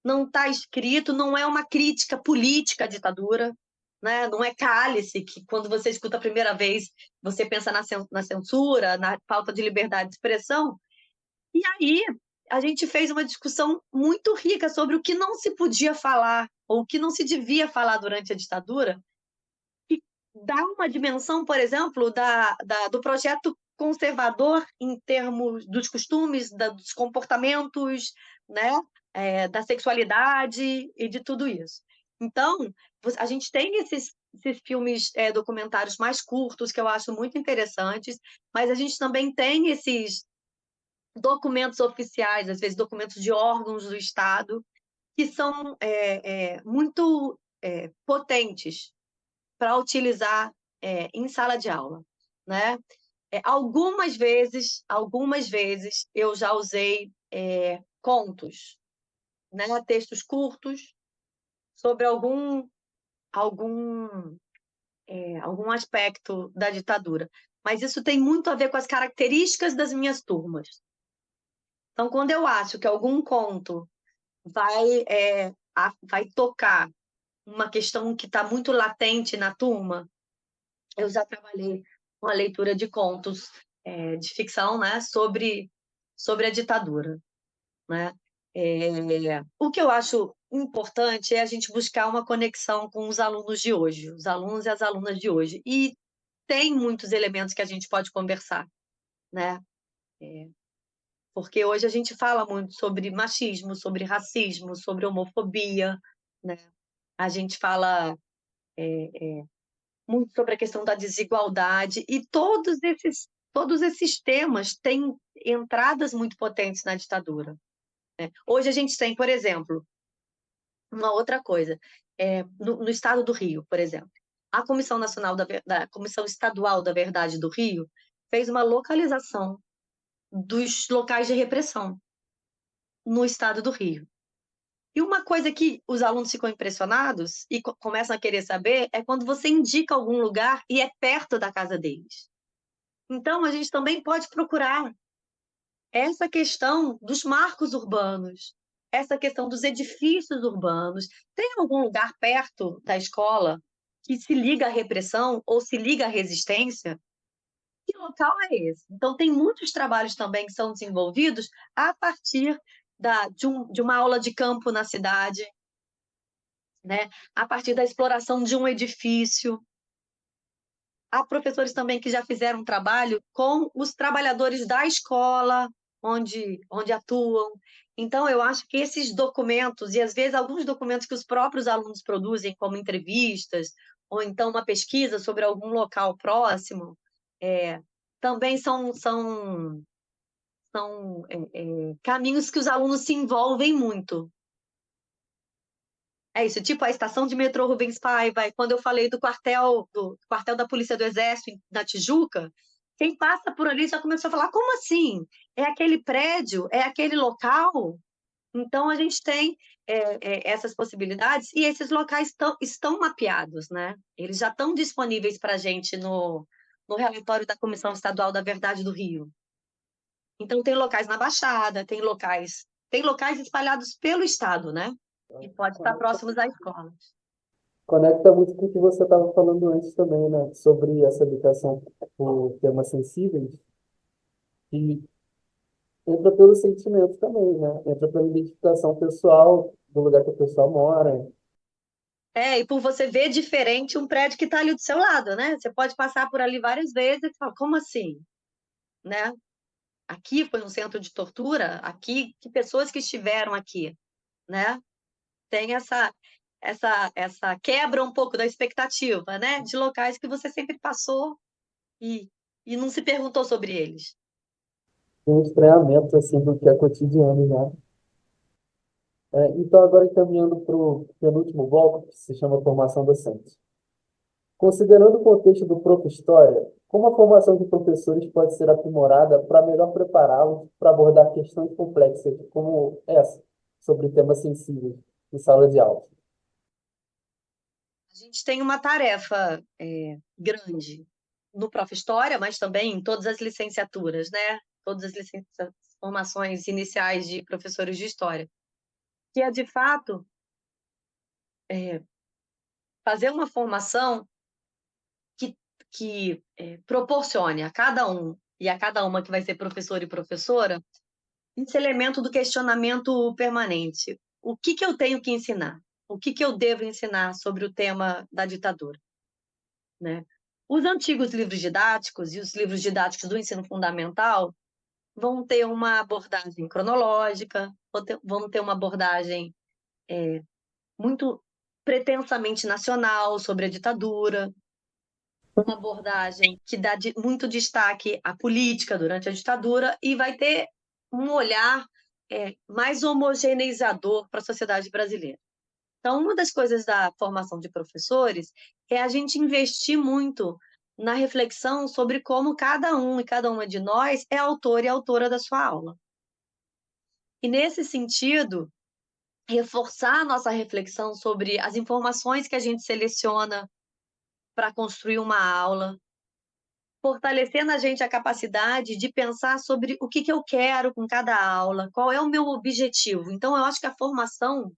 não está escrito, não é uma crítica política à ditadura, né? Não é Cálice, que quando você escuta a primeira vez, você pensa na censura, na falta de liberdade de expressão. E aí a gente fez uma discussão muito rica sobre o que não se podia falar, ou o que não se devia falar durante a ditadura, e dá uma dimensão, por exemplo, do projeto conservador em termos dos costumes, dos comportamentos, né, da sexualidade e de tudo isso. Então, a gente tem esses filmes documentários mais curtos, que eu acho muito interessantes, mas a gente também tem esses documentos oficiais, às vezes documentos de órgãos do Estado, que são muito potentes para utilizar em sala de aula, né? Algumas vezes eu já usei contos, né? Textos curtos sobre algum aspecto da ditadura, mas isso tem muito a ver com as características das minhas turmas. Então, quando eu acho que algum conto vai tocar uma questão que está muito latente na turma, eu já trabalhei com a leitura de contos de ficção, né, sobre a ditadura, né? O que eu acho importante é a gente buscar uma conexão com os alunos de hoje, os alunos e as alunas de hoje, e tem muitos elementos que a gente pode conversar, né? Porque hoje a gente fala muito sobre machismo, sobre racismo, sobre homofobia, né? A gente fala muito sobre a questão da desigualdade, e todos esses temas têm entradas muito potentes na ditadura, né? Hoje a gente tem, por exemplo, uma outra coisa, no estado do Rio, por exemplo, a Comissão Nacional Comissão Estadual da Verdade do Rio fez uma localização dos locais de repressão no estado do Rio. E uma coisa que os alunos ficam impressionados e começam a querer saber é quando você indica algum lugar e é perto da casa deles. Então, a gente também pode procurar essa questão dos marcos urbanos, essa questão dos edifícios urbanos. Tem algum lugar perto da escola que se liga à repressão ou se liga à resistência? Que local é esse? Então, tem muitos trabalhos também que são desenvolvidos a partir de uma aula de campo na cidade, né? A partir da exploração de um edifício. Há professores também que já fizeram trabalho com os trabalhadores da escola onde atuam. Então, eu acho que esses documentos, e às vezes alguns documentos que os próprios alunos produzem, como entrevistas, ou então uma pesquisa sobre algum local próximo, também são caminhos que os alunos se envolvem muito. É isso, tipo a estação de metrô Rubens Paiva, quando eu falei do quartel da Polícia do Exército na Tijuca, quem passa por ali já começou a falar, como assim? É aquele prédio? É aquele local? Então, a gente tem essas possibilidades e esses locais estão mapeados, né? Eles já estão disponíveis para a gente no relatório da Comissão Estadual da Verdade do Rio. Então, tem locais na Baixada, tem locais espalhados pelo estado, né? E pode estar próximos à escola. Conecta muito com o que você estava falando antes também, né? Sobre essa educação por temas sensíveis, que entra pelo sentimento também, né? Entra pela identificação pessoal do lugar que a pessoa mora. E por você ver diferente um prédio que está ali do seu lado, né? Você pode passar por ali várias vezes e falar, como assim? Né? Aqui foi um centro de tortura, aqui, que pessoas que estiveram aqui, né? Tem essa quebra um pouco da expectativa, né? De locais que você sempre passou e não se perguntou sobre eles. Tem um estranhamento, assim, do que é cotidiano, né? Então, agora encaminhando para o penúltimo bloco, que se chama formação docente. Considerando o contexto do Prof. História, como a formação de professores pode ser aprimorada para melhor prepará-los para abordar questões complexas como essa, sobre temas sensíveis, em sala de aula? A gente tem uma tarefa grande no Prof. História, mas também em todas as licenciaturas, né? Todas as formações iniciais de professores de História, que é, de fato, fazer uma formação que proporcione a cada um e a cada uma que vai ser professor e professora esse elemento do questionamento permanente. O que eu tenho que ensinar? O que eu devo ensinar sobre o tema da ditadura? Né? Os antigos livros didáticos e os livros didáticos do ensino fundamental vão ter uma abordagem cronológica, vão ter uma abordagem muito pretensamente nacional sobre a ditadura, uma abordagem que dá muito destaque à política durante a ditadura e vai ter um olhar mais homogeneizador para a sociedade brasileira. Então, uma das coisas da formação de professores é a gente investir muito na reflexão sobre como cada um e cada uma de nós é autor e autora da sua aula. E, nesse sentido, reforçar a nossa reflexão sobre as informações que a gente seleciona para construir uma aula, fortalecer na gente a capacidade de pensar sobre o que eu quero com cada aula, qual é o meu objetivo. Então, eu acho que a formação,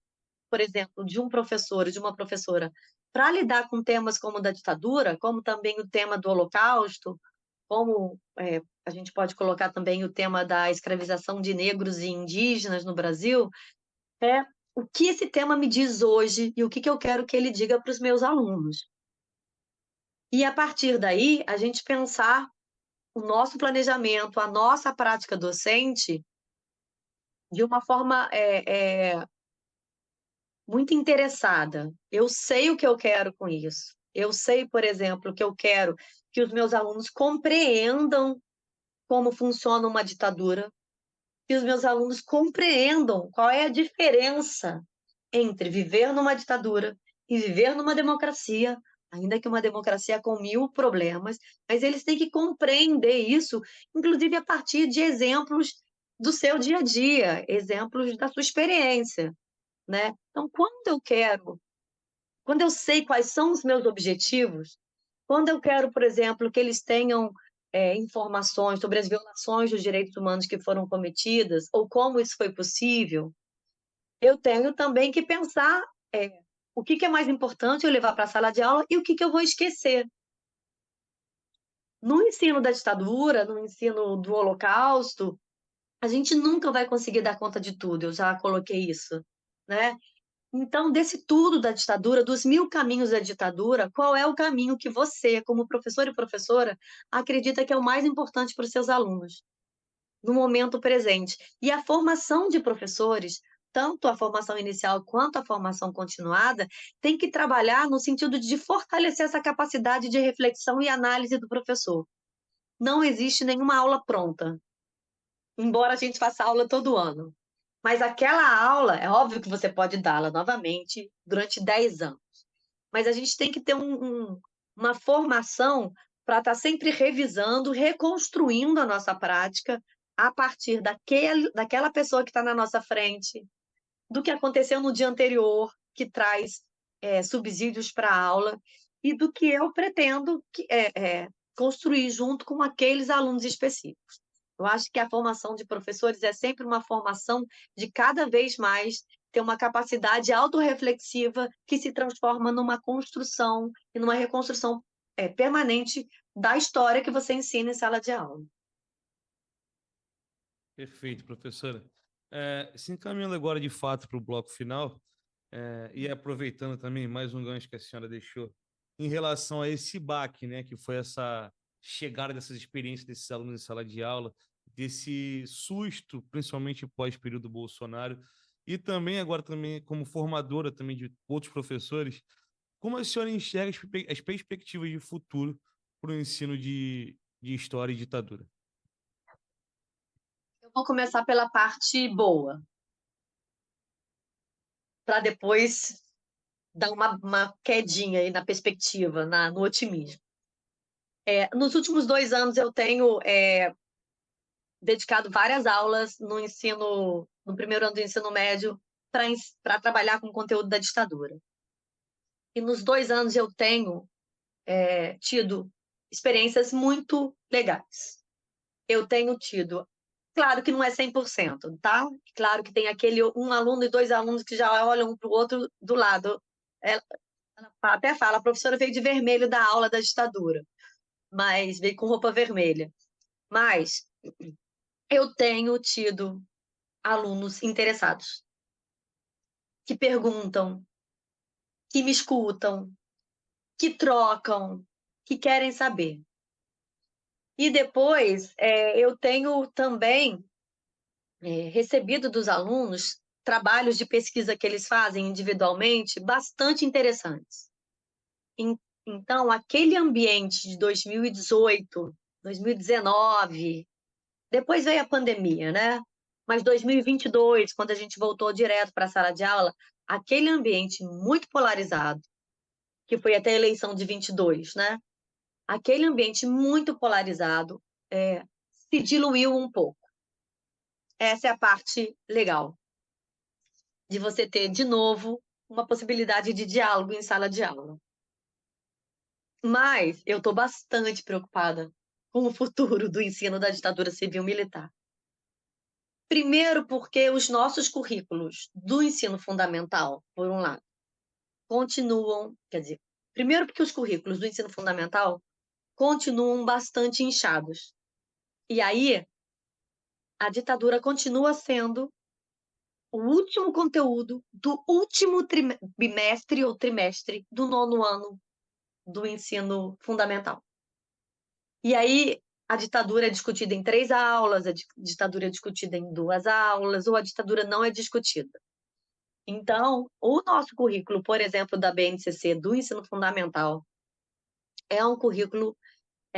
por exemplo, de um professor e de uma professora, para lidar com temas como o da ditadura, como também o tema do Holocausto, como a gente pode colocar também o tema da escravização de negros e indígenas no Brasil, é o que esse tema me diz hoje e o que eu quero que ele diga para os meus alunos. E, a partir daí, a gente pensar o nosso planejamento, a nossa prática docente, de uma forma muito interessada. Eu sei o que eu quero com isso. Eu sei, por exemplo, que eu quero que os meus alunos compreendam como funciona uma ditadura, que os meus alunos compreendam qual é a diferença entre viver numa ditadura e viver numa democracia, ainda que uma democracia com 1000 problemas, mas eles têm que compreender isso, inclusive a partir de exemplos do seu dia a dia, exemplos da sua experiência, né. Então, quando eu sei quais são os meus objetivos, quando eu quero, por exemplo, que eles tenham, informações sobre as violações dos direitos humanos que foram cometidas ou como isso foi possível, eu tenho também que pensar, o que é mais importante eu levar para a sala de aula e o que eu vou esquecer. No ensino da ditadura, no ensino do Holocausto, a gente nunca vai conseguir dar conta de tudo, eu já coloquei isso, né. Então, desse tudo da ditadura, dos 1000 caminhos da ditadura, qual é o caminho que você, como professor e professora, acredita que é o mais importante para os seus alunos, no momento presente? E a formação de professores, tanto a formação inicial quanto a formação continuada, tem que trabalhar no sentido de fortalecer essa capacidade de reflexão e análise do professor. Não existe nenhuma aula pronta, embora a gente faça aula todo ano. Mas aquela aula, é óbvio que você pode dá-la novamente durante 10 anos, mas a gente tem que ter uma formação para estar sempre revisando, reconstruindo a nossa prática a partir daquela pessoa que está na nossa frente, do que aconteceu no dia anterior, que traz, subsídios para a aula, e do que eu pretendo construir junto com aqueles alunos específicos. Eu acho que a formação de professores é sempre uma formação de cada vez mais ter uma capacidade autorreflexiva que se transforma numa construção e numa reconstrução, permanente da história que você ensina em sala de aula. Perfeito, professora. Se encaminhando agora de fato para o bloco final, e aproveitando também mais um gancho que a senhora deixou em relação a esse baque, né, que foi essa chegada dessas experiências desses alunos em sala de aula, desse susto, principalmente pós-período Bolsonaro, e também agora também como formadora também de outros professores, como a senhora enxerga as perspectivas de futuro para o ensino de história e ditadura? Eu vou começar pela parte boa, para depois dar uma quedinha aí na perspectiva, no otimismo. Nos últimos 2 anos eu tenho, dedicado várias aulas no primeiro ano do ensino médio para trabalhar com conteúdo da ditadura. E nos 2 anos eu tenho, tido experiências muito legais. Eu tenho tido, claro que não é 100%, tá? Claro que tem aquele um aluno e 2 alunos que já olham um para o outro do lado. Ela até fala: "A professora veio de vermelho da aula da ditadura", mas veio com roupa vermelha. Mas eu tenho tido alunos interessados, que perguntam, que me escutam, que trocam, que querem saber. E depois, eu tenho também, recebido dos alunos trabalhos de pesquisa que eles fazem individualmente bastante interessantes. En Então, aquele ambiente de 2018, 2019, depois veio a pandemia, né, mas 2022, quando a gente voltou direto para a sala de aula, aquele ambiente muito polarizado, que foi até a eleição de 22, né, aquele ambiente muito polarizado, se diluiu um pouco. Essa é a parte legal, de você ter, de novo, uma possibilidade de diálogo em sala de aula. Mas eu estou bastante preocupada com o futuro do ensino da ditadura civil-militar. Primeiro porque os nossos currículos do ensino fundamental, por um lado, continuam, quer dizer, primeiro porque os currículos do ensino fundamental continuam bastante inchados. E aí, a ditadura continua sendo o último conteúdo do último bimestre ou trimestre do 9º ano do ensino fundamental. E aí, a ditadura é discutida em 3 aulas, a ditadura é discutida em 2 aulas, ou a ditadura não é discutida. Então, o nosso currículo, por exemplo, da BNCC, do ensino fundamental, é um currículo,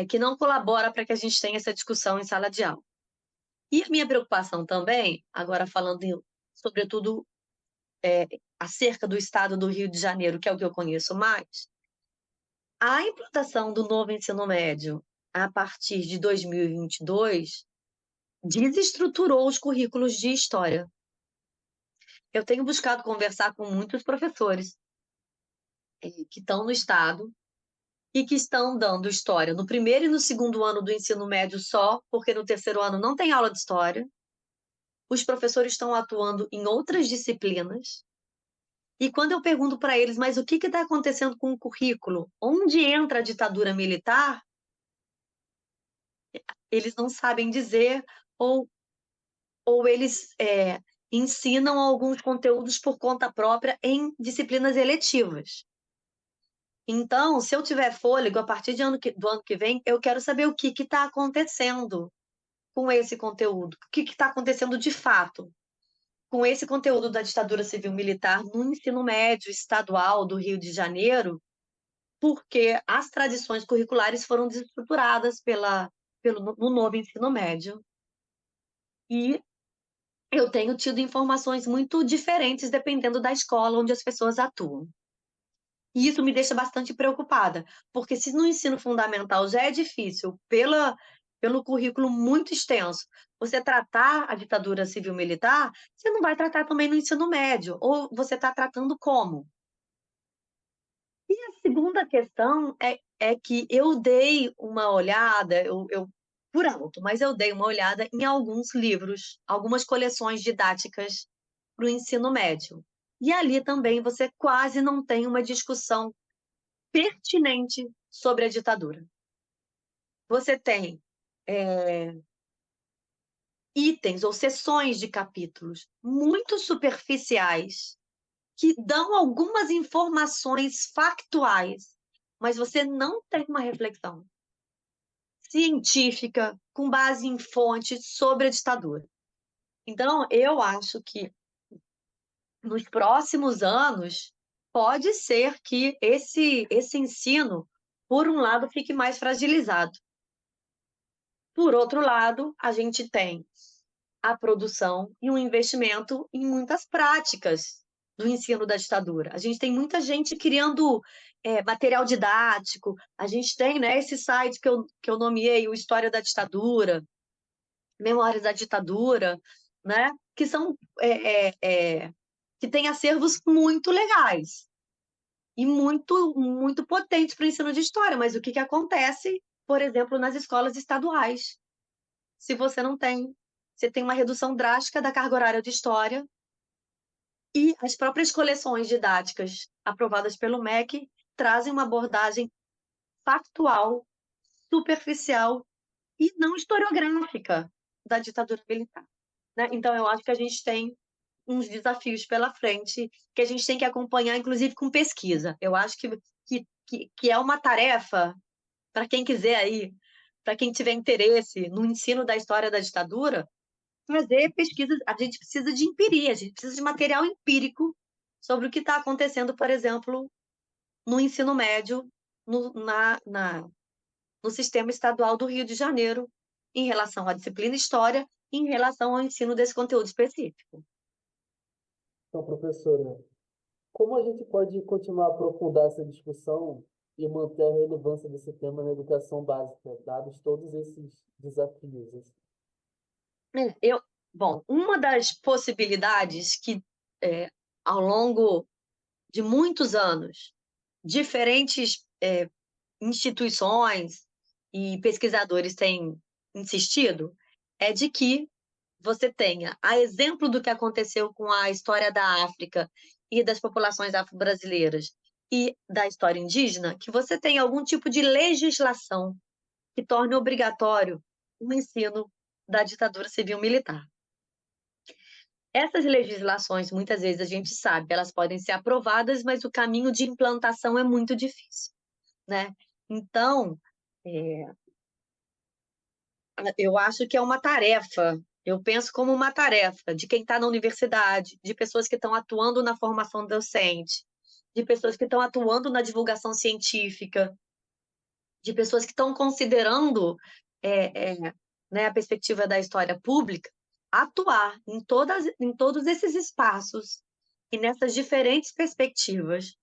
que não colabora para que a gente tenha essa discussão em sala de aula. E a minha preocupação também, agora falando sobretudo, acerca do estado do Rio de Janeiro, que é o que eu conheço mais, A implantação do novo ensino médio a partir de 2022 desestruturou os currículos de história. Eu tenho buscado conversar com muitos professores que estão no estado e que estão dando história no primeiro e no segundo ano do ensino médio só, porque no terceiro ano não tem aula de história. Os professores estão atuando em outras disciplinas. E quando eu pergunto para eles, mas o que está acontecendo com o currículo? Onde entra a ditadura militar? Eles não sabem dizer, ou eles ensinam alguns conteúdos por conta própria em disciplinas eletivas. Então, se eu tiver fôlego, a partir do ano que vem, eu quero saber o que está acontecendo com esse conteúdo. O que está acontecendo de fato com esse conteúdo da ditadura civil-militar no ensino médio estadual do Rio de Janeiro, porque as tradições curriculares foram desestruturadas no novo ensino médio. E eu tenho tido informações muito diferentes dependendo da escola onde as pessoas atuam. E isso me deixa bastante preocupada, porque se no ensino fundamental já é difícil, pelo currículo muito extenso, você tratar a ditadura civil-militar, você não vai tratar também no ensino médio, ou você está tratando como? E a segunda questão é que eu dei uma olhada, por alto, mas eu dei uma olhada em alguns livros, algumas coleções didáticas para o ensino médio. E ali também você quase não tem uma discussão pertinente sobre a ditadura. Você tem itens ou seções de capítulos muito superficiais que dão algumas informações factuais, mas você não tem uma reflexão científica com base em fontes sobre a ditadura. Então, eu acho que nos próximos anos pode ser que esse ensino, por um lado, fique mais fragilizado. Por outro lado, a gente tem a produção e um investimento em muitas práticas do ensino da ditadura. A gente tem muita gente criando material didático, a gente tem, né, esse site que eu nomeei, o História da Ditadura, Memórias da Ditadura, né, que são que têm acervos muito legais e muito potentes para o ensino de história. Mas o que acontece, por exemplo, nas escolas estaduais? Se você não tem, você tem uma redução drástica da carga horária de história e as próprias coleções didáticas aprovadas pelo MEC trazem uma abordagem factual, superficial e não historiográfica da ditadura militar, né? Então, eu acho que a gente tem uns desafios pela frente que a gente tem que acompanhar, inclusive com pesquisa. Eu acho que é uma tarefa para quem quiser aí, para quem tiver interesse no ensino da história da ditadura, fazer pesquisa. A gente precisa de empiria, a gente precisa de material empírico sobre o que está acontecendo, por exemplo, no ensino médio, no sistema estadual do Rio de Janeiro, em relação à disciplina História e em relação ao ensino desse conteúdo específico. Então, professora, como a gente pode continuar a aprofundar essa discussão e manter a relevância desse tema na educação básica, dados todos esses desafios, assim? Bom, uma das possibilidades que, ao longo de muitos anos, diferentes instituições e pesquisadores têm insistido é de que você tenha, a exemplo do que aconteceu com a história da África e das populações afro-brasileiras e da história indígena, que você tenha algum tipo de legislação que torne obrigatório o ensino da ditadura civil-militar. Essas legislações, muitas vezes a gente sabe, elas podem ser aprovadas, mas o caminho de implantação é muito difícil, né? Então, eu acho que é uma tarefa, eu penso como uma tarefa de quem está na universidade, de pessoas que estão atuando na formação docente, de pessoas que estão atuando na divulgação científica, de pessoas que estão considerando né, a perspectiva da história pública, atuar em todos esses espaços e nessas diferentes perspectivas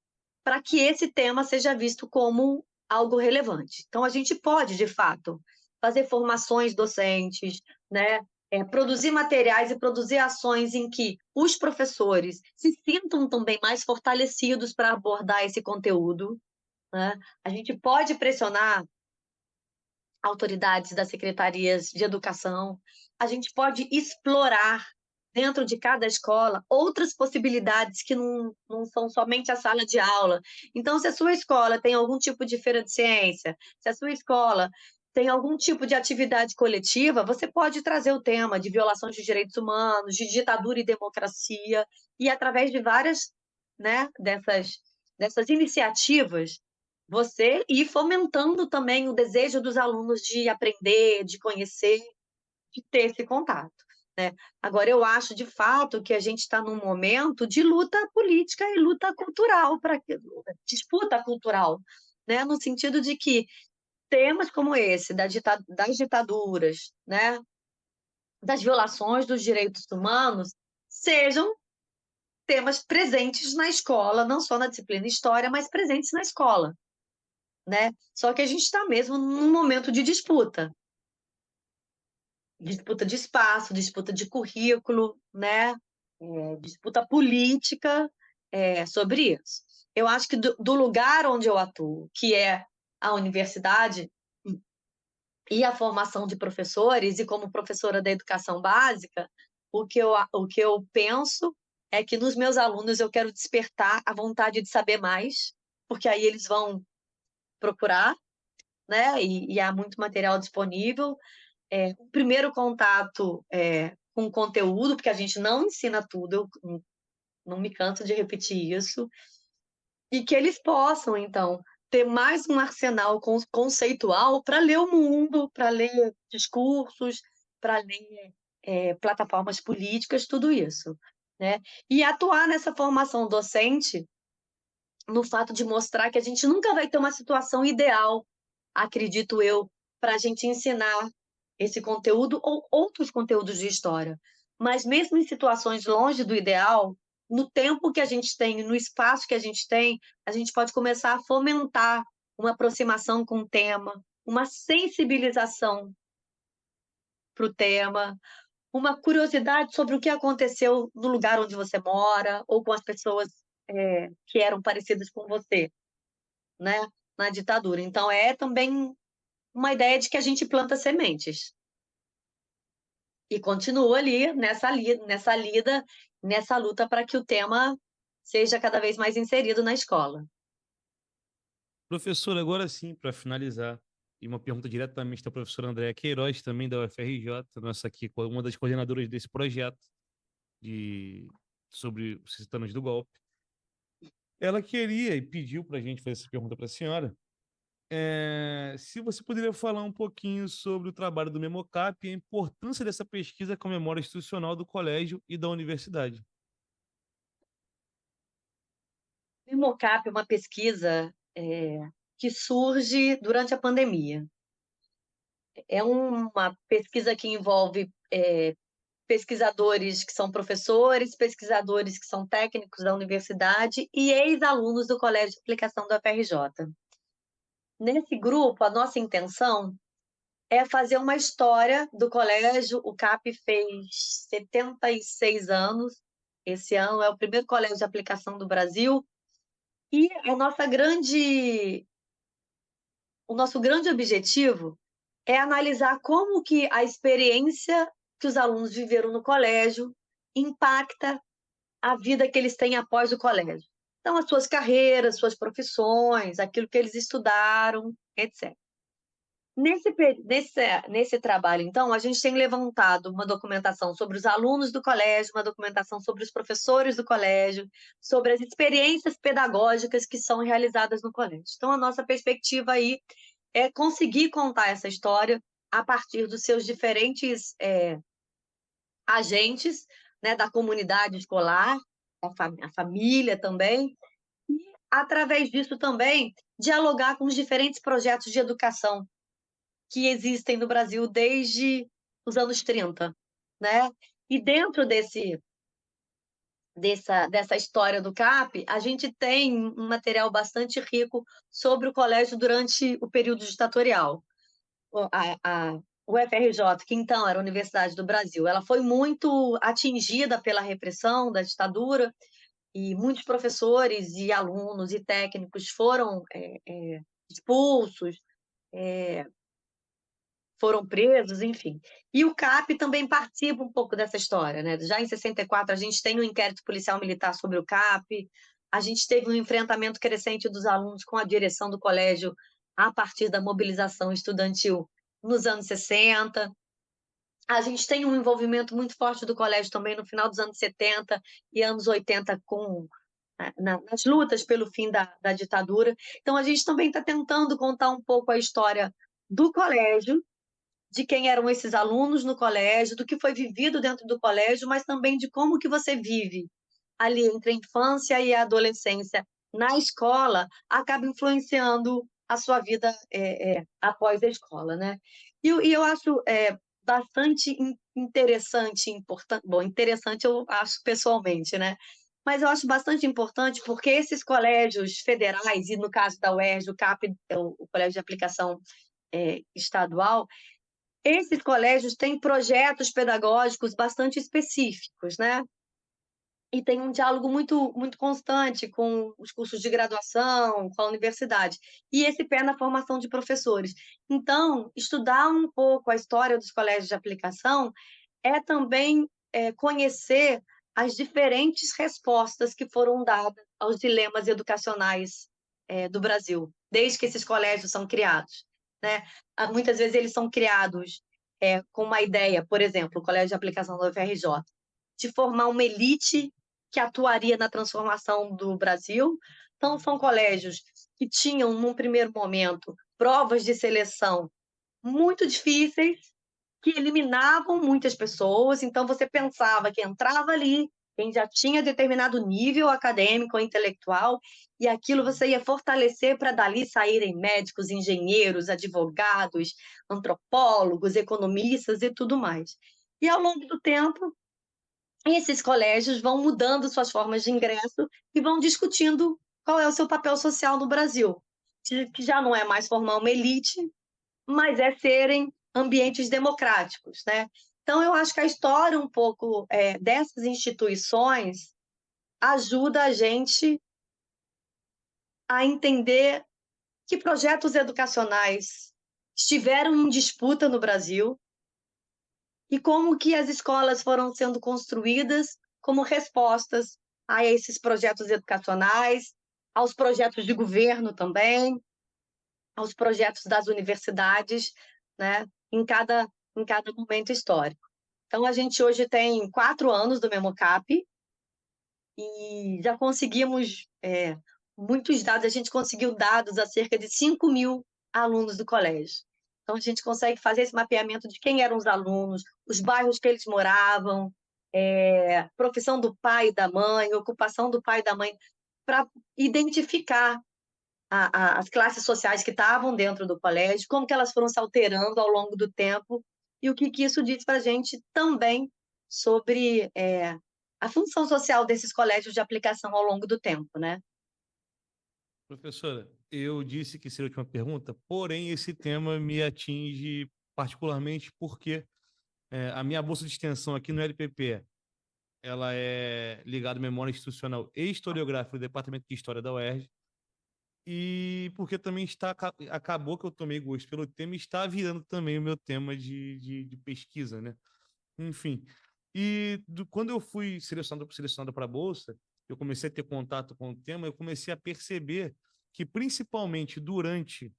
para que esse tema seja visto como algo relevante. Então, a gente pode, de fato, fazer formações docentes, né? Produzir materiais e produzir ações em que os professores se sintam também mais fortalecidos para abordar esse conteúdo, né? A gente pode pressionar autoridades das secretarias de educação, a gente pode explorar dentro de cada escola outras possibilidades que não são somente a sala de aula. Então, se a sua escola tem algum tipo de feira de ciência, se a sua escola tem algum tipo de atividade coletiva, você pode trazer o tema de violações de direitos humanos, de ditadura e democracia, e através de várias, né, dessas iniciativas, você ir fomentando também o desejo dos alunos de aprender, de conhecer, de ter esse contato, né? Agora, eu acho, de fato, que a gente está num momento de luta política e luta cultural, disputa cultural, né? No sentido de que temas como esse, das ditaduras, né? Das violações dos direitos humanos, sejam temas presentes na escola, não só na disciplina História, mas presentes na escola, né? Só que a gente está mesmo num momento de disputa de espaço, disputa de currículo, né? Disputa política sobre isso. Eu acho que do lugar onde eu atuo, que é a universidade e a formação de professores, e como professora da educação básica, o que eu penso é que nos meus alunos eu quero despertar a vontade de saber mais, porque aí eles vão procurar, né? E há muito material disponível. O primeiro contato com o conteúdo, porque a gente não ensina tudo, eu não me canso de repetir isso, e que eles possam, então, ter mais um arsenal conceitual para ler o mundo, para ler discursos, para ler plataformas políticas, tudo isso, né? E atuar nessa formação docente no fato de mostrar que a gente nunca vai ter uma situação ideal, acredito eu, para a gente ensinar esse conteúdo ou outros conteúdos de história. Mas mesmo em situações longe do ideal, no tempo que a gente tem, no espaço que a gente pode começar a fomentar uma aproximação com o tema, uma sensibilização para o tema, uma curiosidade sobre o que aconteceu no lugar onde você mora ou com as pessoas que eram parecidas com você, né, na ditadura. Então, é também uma ideia de que a gente planta sementes. E continua ali nessa luta para que o tema seja cada vez mais inserido na escola. Professor, agora sim, para finalizar, e uma pergunta diretamente da professora Andréa Queiroz, também da UFRJ, nossa aqui, uma das coordenadoras desse projeto sobre os 60 anos do golpe. Ela queria e pediu para a gente fazer essa pergunta para a senhora. Se você poderia falar um pouquinho sobre o trabalho do Memocap e a importância dessa pesquisa com a memória institucional do colégio e da universidade. O Memocap é uma pesquisa que surge durante a pandemia. É uma pesquisa que envolve pesquisadores que são professores, pesquisadores que são técnicos da universidade e ex-alunos do Colégio de Aplicação da UFRJ. Nesse grupo, a nossa intenção é fazer uma história do colégio. O CAP fez 76 anos. Esse ano é o primeiro colégio de aplicação do Brasil. E o nosso grande objetivo é analisar como que a experiência que os alunos viveram no colégio impacta a vida que eles têm após o colégio. Então, as suas carreiras, suas profissões, aquilo que eles estudaram, etc. Nesse trabalho, então, a gente tem levantado uma documentação sobre os alunos do colégio, uma documentação sobre os professores do colégio, sobre as experiências pedagógicas que são realizadas no colégio. Então, a nossa perspectiva aí é conseguir contar essa história a partir dos seus diferentes agentes, né, da comunidade escolar, a família também, e, através disso também, dialogar com os diferentes projetos de educação que existem no Brasil desde os anos 30, né? E dentro dessa história do CAP, a gente tem um material bastante rico sobre o colégio durante o período ditatorial. A UFRJ, que então era a Universidade do Brasil, ela foi muito atingida pela repressão da ditadura, e muitos professores e alunos e técnicos foram expulsos, foram presos, enfim. E o CAP também participa um pouco dessa história, né? Já em 64, a gente tem um inquérito policial militar sobre o CAP, a gente teve um enfrentamento crescente dos alunos com a direção do colégio a partir da mobilização estudantil nos anos 60. A gente tem um envolvimento muito forte do colégio também no final dos anos 70 e anos 80 nas lutas pelo fim da ditadura. Então, a gente também está tentando contar um pouco a história do colégio, de quem eram esses alunos no colégio, do que foi vivido dentro do colégio, mas também de como que você vive ali entre a infância e a adolescência na escola, acaba influenciando a sua vida após a escola, né? E eu acho bastante interessante, importante, bom, interessante eu acho pessoalmente, né? Mas eu acho bastante importante porque esses colégios federais, e no caso da UERJ, o CAP, o Colégio de Aplicação Estadual, esses colégios têm projetos pedagógicos bastante específicos, né? E tem um diálogo muito, muito constante com os cursos de graduação, com a universidade, e esse pé na formação de professores. Então, estudar um pouco a história dos colégios de aplicação é também conhecer as diferentes respostas que foram dadas aos dilemas educacionais do Brasil, desde que esses colégios são criados, né? Muitas vezes eles são criados com uma ideia, por exemplo, o Colégio de Aplicação da UFRJ, de formar uma elite que atuaria na transformação do Brasil. Então, são colégios que tinham, num primeiro momento, provas de seleção muito difíceis, que eliminavam muitas pessoas. Então, você pensava que entrava ali quem já tinha determinado nível acadêmico ou intelectual, e aquilo você ia fortalecer para dali saírem médicos, engenheiros, advogados, antropólogos, economistas e tudo mais. E, ao longo do tempo, esses colégios vão mudando suas formas de ingresso e vão discutindo qual é o seu papel social no Brasil, que já não é mais formar uma elite, mas é serem ambientes democráticos, né? Então, eu acho que a história um pouco dessas instituições ajuda a gente a entender que projetos educacionais estiveram em disputa no Brasil e como que as escolas foram sendo construídas como respostas a esses projetos educacionais, aos projetos de governo também, aos projetos das universidades, né, em cada momento histórico. Então, a gente hoje tem 4 anos do Memocap e já conseguimos muitos dados, a gente conseguiu dados a cerca de 5.000 alunos do colégio. Então, a gente consegue fazer esse mapeamento de quem eram os alunos, os bairros que eles moravam, profissão do pai e da mãe, ocupação do pai e da mãe, para identificar as classes sociais que estavam dentro do colégio, como que elas foram se alterando ao longo do tempo, e o que isso diz para a gente também sobre a função social desses colégios de aplicação ao longo do tempo, né? Professora, eu disse que seria a última pergunta, porém esse tema me atinge particularmente porque a minha bolsa de extensão aqui no LPP, ela é ligada à memória institucional e historiográfica do Departamento de História da UERJ, e porque também acabou que eu tomei gosto pelo tema e está virando também o meu tema de pesquisa, né? Enfim, quando eu fui selecionado para a Bolsa, eu comecei a ter contato com o tema, eu comecei a perceber que, principalmente durante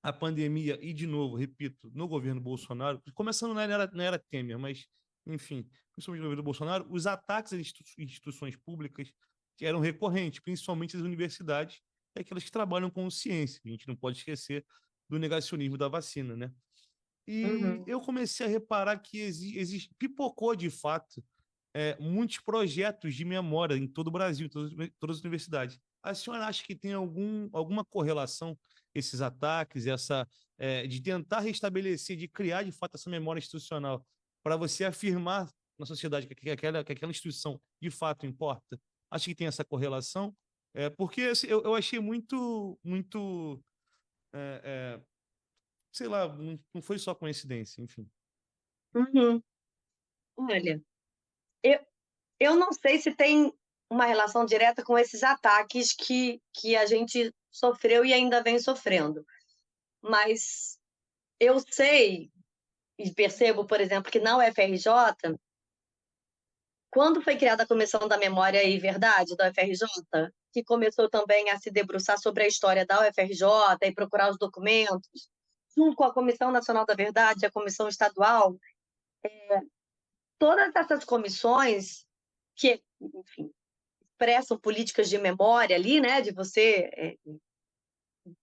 a pandemia, e de novo, repito, no governo Bolsonaro, começando na era Temer, mas, enfim, principalmente no governo Bolsonaro, os ataques às instituições públicas que eram recorrentes, principalmente as universidades, é aquelas que trabalham com ciência. A gente não pode esquecer do negacionismo da vacina, né? E Uhum. eu comecei a reparar que pipocou, de fato, muitos projetos de memória em todo o Brasil, todas as universidades. A senhora acha que tem alguma correlação esses ataques, de tentar restabelecer, de criar, de fato, essa memória institucional, para você afirmar na sociedade, que aquela instituição de fato importa? Acho que tem essa correlação. Porque assim, eu achei muito, é, é, sei lá, não foi só coincidência, enfim. Uhum. Olha, eu, eu não sei se tem uma relação direta com esses ataques que a gente sofreu e ainda vem sofrendo. Mas eu sei e percebo, por exemplo, que na UFRJ, quando foi criada a Comissão da Memória e Verdade da UFRJ, que começou também a se debruçar sobre a história da UFRJ e procurar os documentos, junto com a Comissão Nacional da Verdade, a Comissão Estadual, todas essas comissões que, enfim, expressam políticas de memória ali, né, de você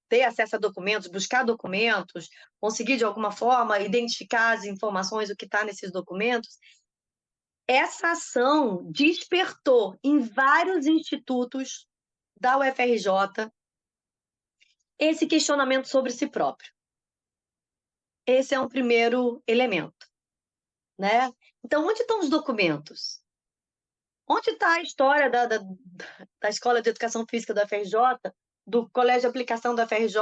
ter acesso a documentos, buscar documentos, conseguir de alguma forma identificar as informações, o que está nesses documentos. Essa ação despertou em vários institutos da UFRJ esse questionamento sobre si próprio. Esse é um primeiro elemento, né? Então, onde estão os documentos? Onde está a história da Escola de Educação Física da UFRJ, do Colégio de Aplicação da UFRJ,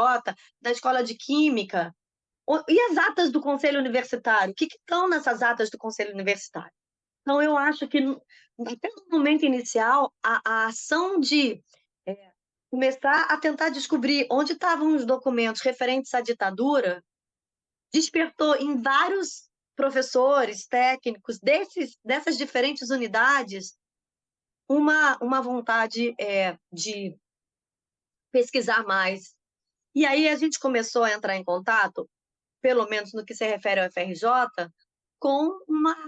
da Escola de Química? E as atas do Conselho Universitário? O que estão nessas atas do Conselho Universitário? Então, eu acho que, até no momento inicial, a ação de começar a tentar descobrir onde estavam os documentos referentes à ditadura despertou em vários professores, técnicos, dessas diferentes unidades, uma vontade de pesquisar mais. E aí a gente começou a entrar em contato, pelo menos no que se refere ao FRJ, com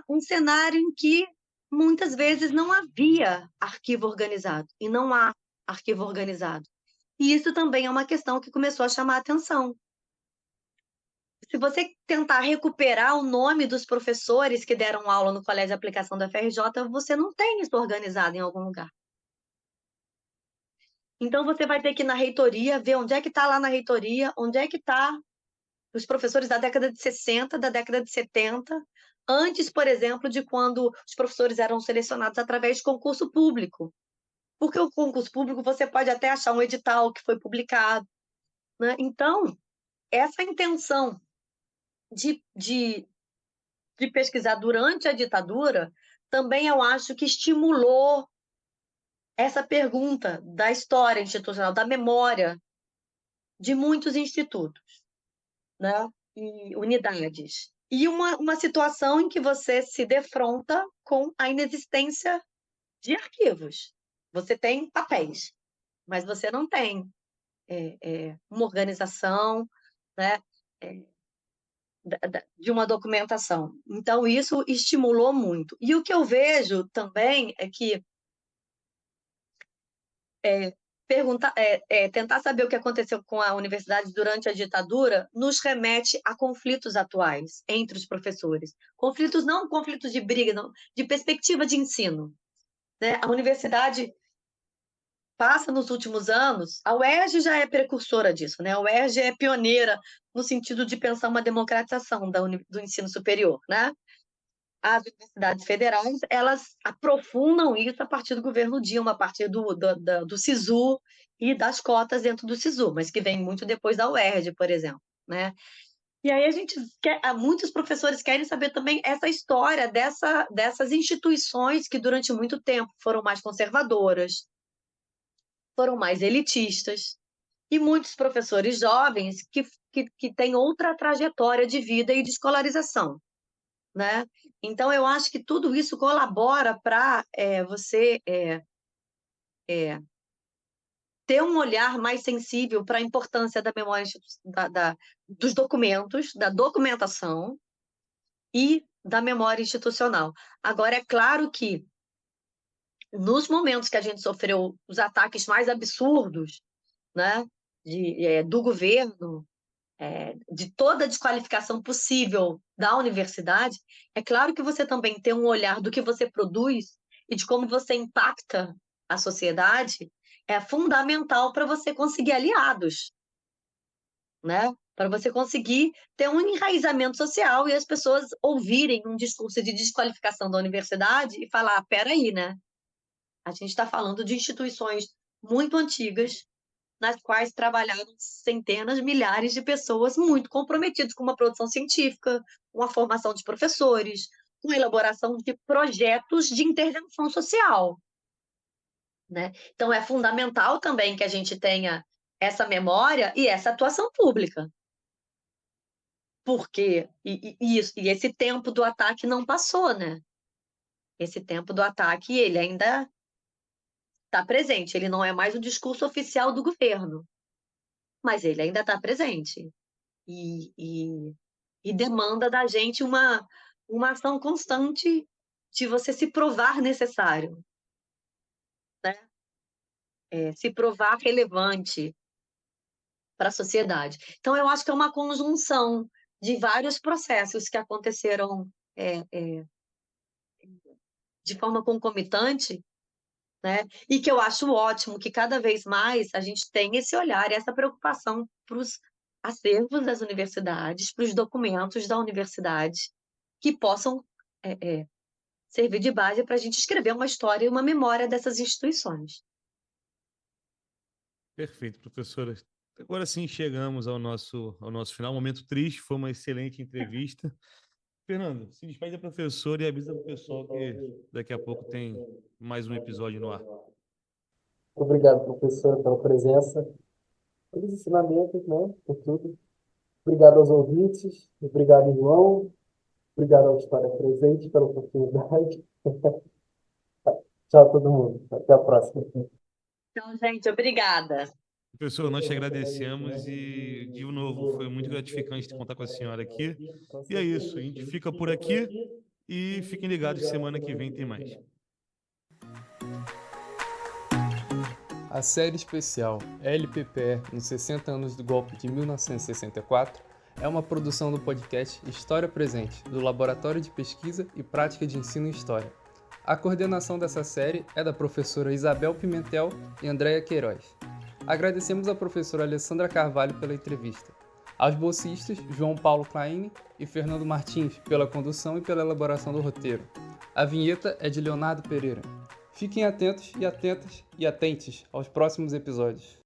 um cenário em que muitas vezes não havia arquivo organizado, e não há arquivo organizado. E isso também é uma questão que começou a chamar a atenção. Se você tentar recuperar o nome dos professores que deram aula no Colégio de Aplicação da FRJ, você não tem isso organizado em algum lugar. Então, você vai ter que ir na reitoria, ver onde é que está lá na reitoria, onde é que está os professores da década de 60, da década de 70, antes, por exemplo, de quando os professores eram selecionados através de concurso público. Porque o concurso público você pode até achar um edital que foi publicado, né? Então, essa intenção de pesquisar durante a ditadura também eu acho que estimulou essa pergunta da história institucional, da memória de muitos institutos, né? E unidades. E uma situação em que você se defronta com a inexistência de arquivos. Você tem papéis, mas você não tem uma organização, né, de uma documentação. Então, isso estimulou muito. E o que eu vejo também é que tentar saber o que aconteceu com a universidade durante a ditadura nos remete a conflitos atuais entre os professores. Conflitos, não conflitos de briga, não, de perspectiva de ensino, né? A universidade passa nos últimos anos, a UERJ já é precursora disso, né? A UERJ é pioneira no sentido de pensar uma democratização do ensino superior, né? As universidades federais, elas aprofundam isso a partir do governo Dilma, a partir do SISU e das cotas dentro do SISU, mas que vem muito depois da UERJ, por exemplo, né? E aí muitos professores querem saber também essa história dessas instituições que durante muito tempo foram mais conservadoras, foram mais elitistas, e muitos professores jovens que têm outra trajetória de vida e de escolarização, né? Então, eu acho que tudo isso colabora para você ter um olhar mais sensível para a importância da memória dos documentos, da documentação e da memória institucional. Agora, é claro que, nos momentos que a gente sofreu os ataques mais absurdos, né, do governo, de toda a desqualificação possível da universidade, é claro que você também tem um olhar do que você produz e de como você impacta a sociedade, é fundamental para você conseguir aliados, né? para você conseguir ter um enraizamento social e as pessoas ouvirem um discurso de desqualificação da universidade e falar, peraí, né? A gente está falando de instituições muito antigas, nas quais trabalharam centenas, milhares de pessoas muito comprometidas com uma produção científica, com a formação de professores, com a elaboração de projetos de intervenção social, né? Então, é fundamental também que a gente tenha essa memória e essa atuação pública. Porque e esse tempo do ataque não passou, né? Esse tempo do ataque, ele ainda está presente. Ele não é mais o discurso oficial do governo, mas ele ainda está presente. E demanda da gente uma ação constante de você se provar necessário, né? Se provar relevante para a sociedade. Então, eu acho que é uma conjunção de vários processos que aconteceram de forma concomitante, né? E que eu acho ótimo que cada vez mais a gente tem esse olhar, essa preocupação para os acervos das universidades, para os documentos da universidade, que possam servir de base para a gente escrever uma história e uma memória dessas instituições. Perfeito, professora. Agora sim chegamos ao nosso final. Um momento triste, foi uma excelente entrevista. Fernando, se despede da professora e avisa para o pessoal que daqui a pouco tem mais um episódio no ar. Obrigado, professora, pela presença, pelos ensinamentos, né, por tudo. Obrigado aos ouvintes, obrigado, João, obrigado ao História Presente pela oportunidade. Tchau, todo mundo. Até a próxima. Então, gente, obrigada. Professor, nós te agradecemos e, de novo, foi muito gratificante contar com a senhora aqui. E é isso, a gente fica por aqui e fiquem ligados, semana que vem tem mais. A série especial LPPE nos 60 anos do golpe de 1964 é uma produção do podcast História Presente, do Laboratório de Pesquisa e Prática de Ensino em História. A coordenação dessa série é da professora Isabel Pimentel e Andréia Queiroz. Agradecemos à professora Alessandra Carvalho pela entrevista. Aos bolsistas João Paulo Claine e Fernando Martins pela condução e pela elaboração do roteiro. A vinheta é de Leonardo Pereira. Fiquem atentos e atentas e atentes aos próximos episódios.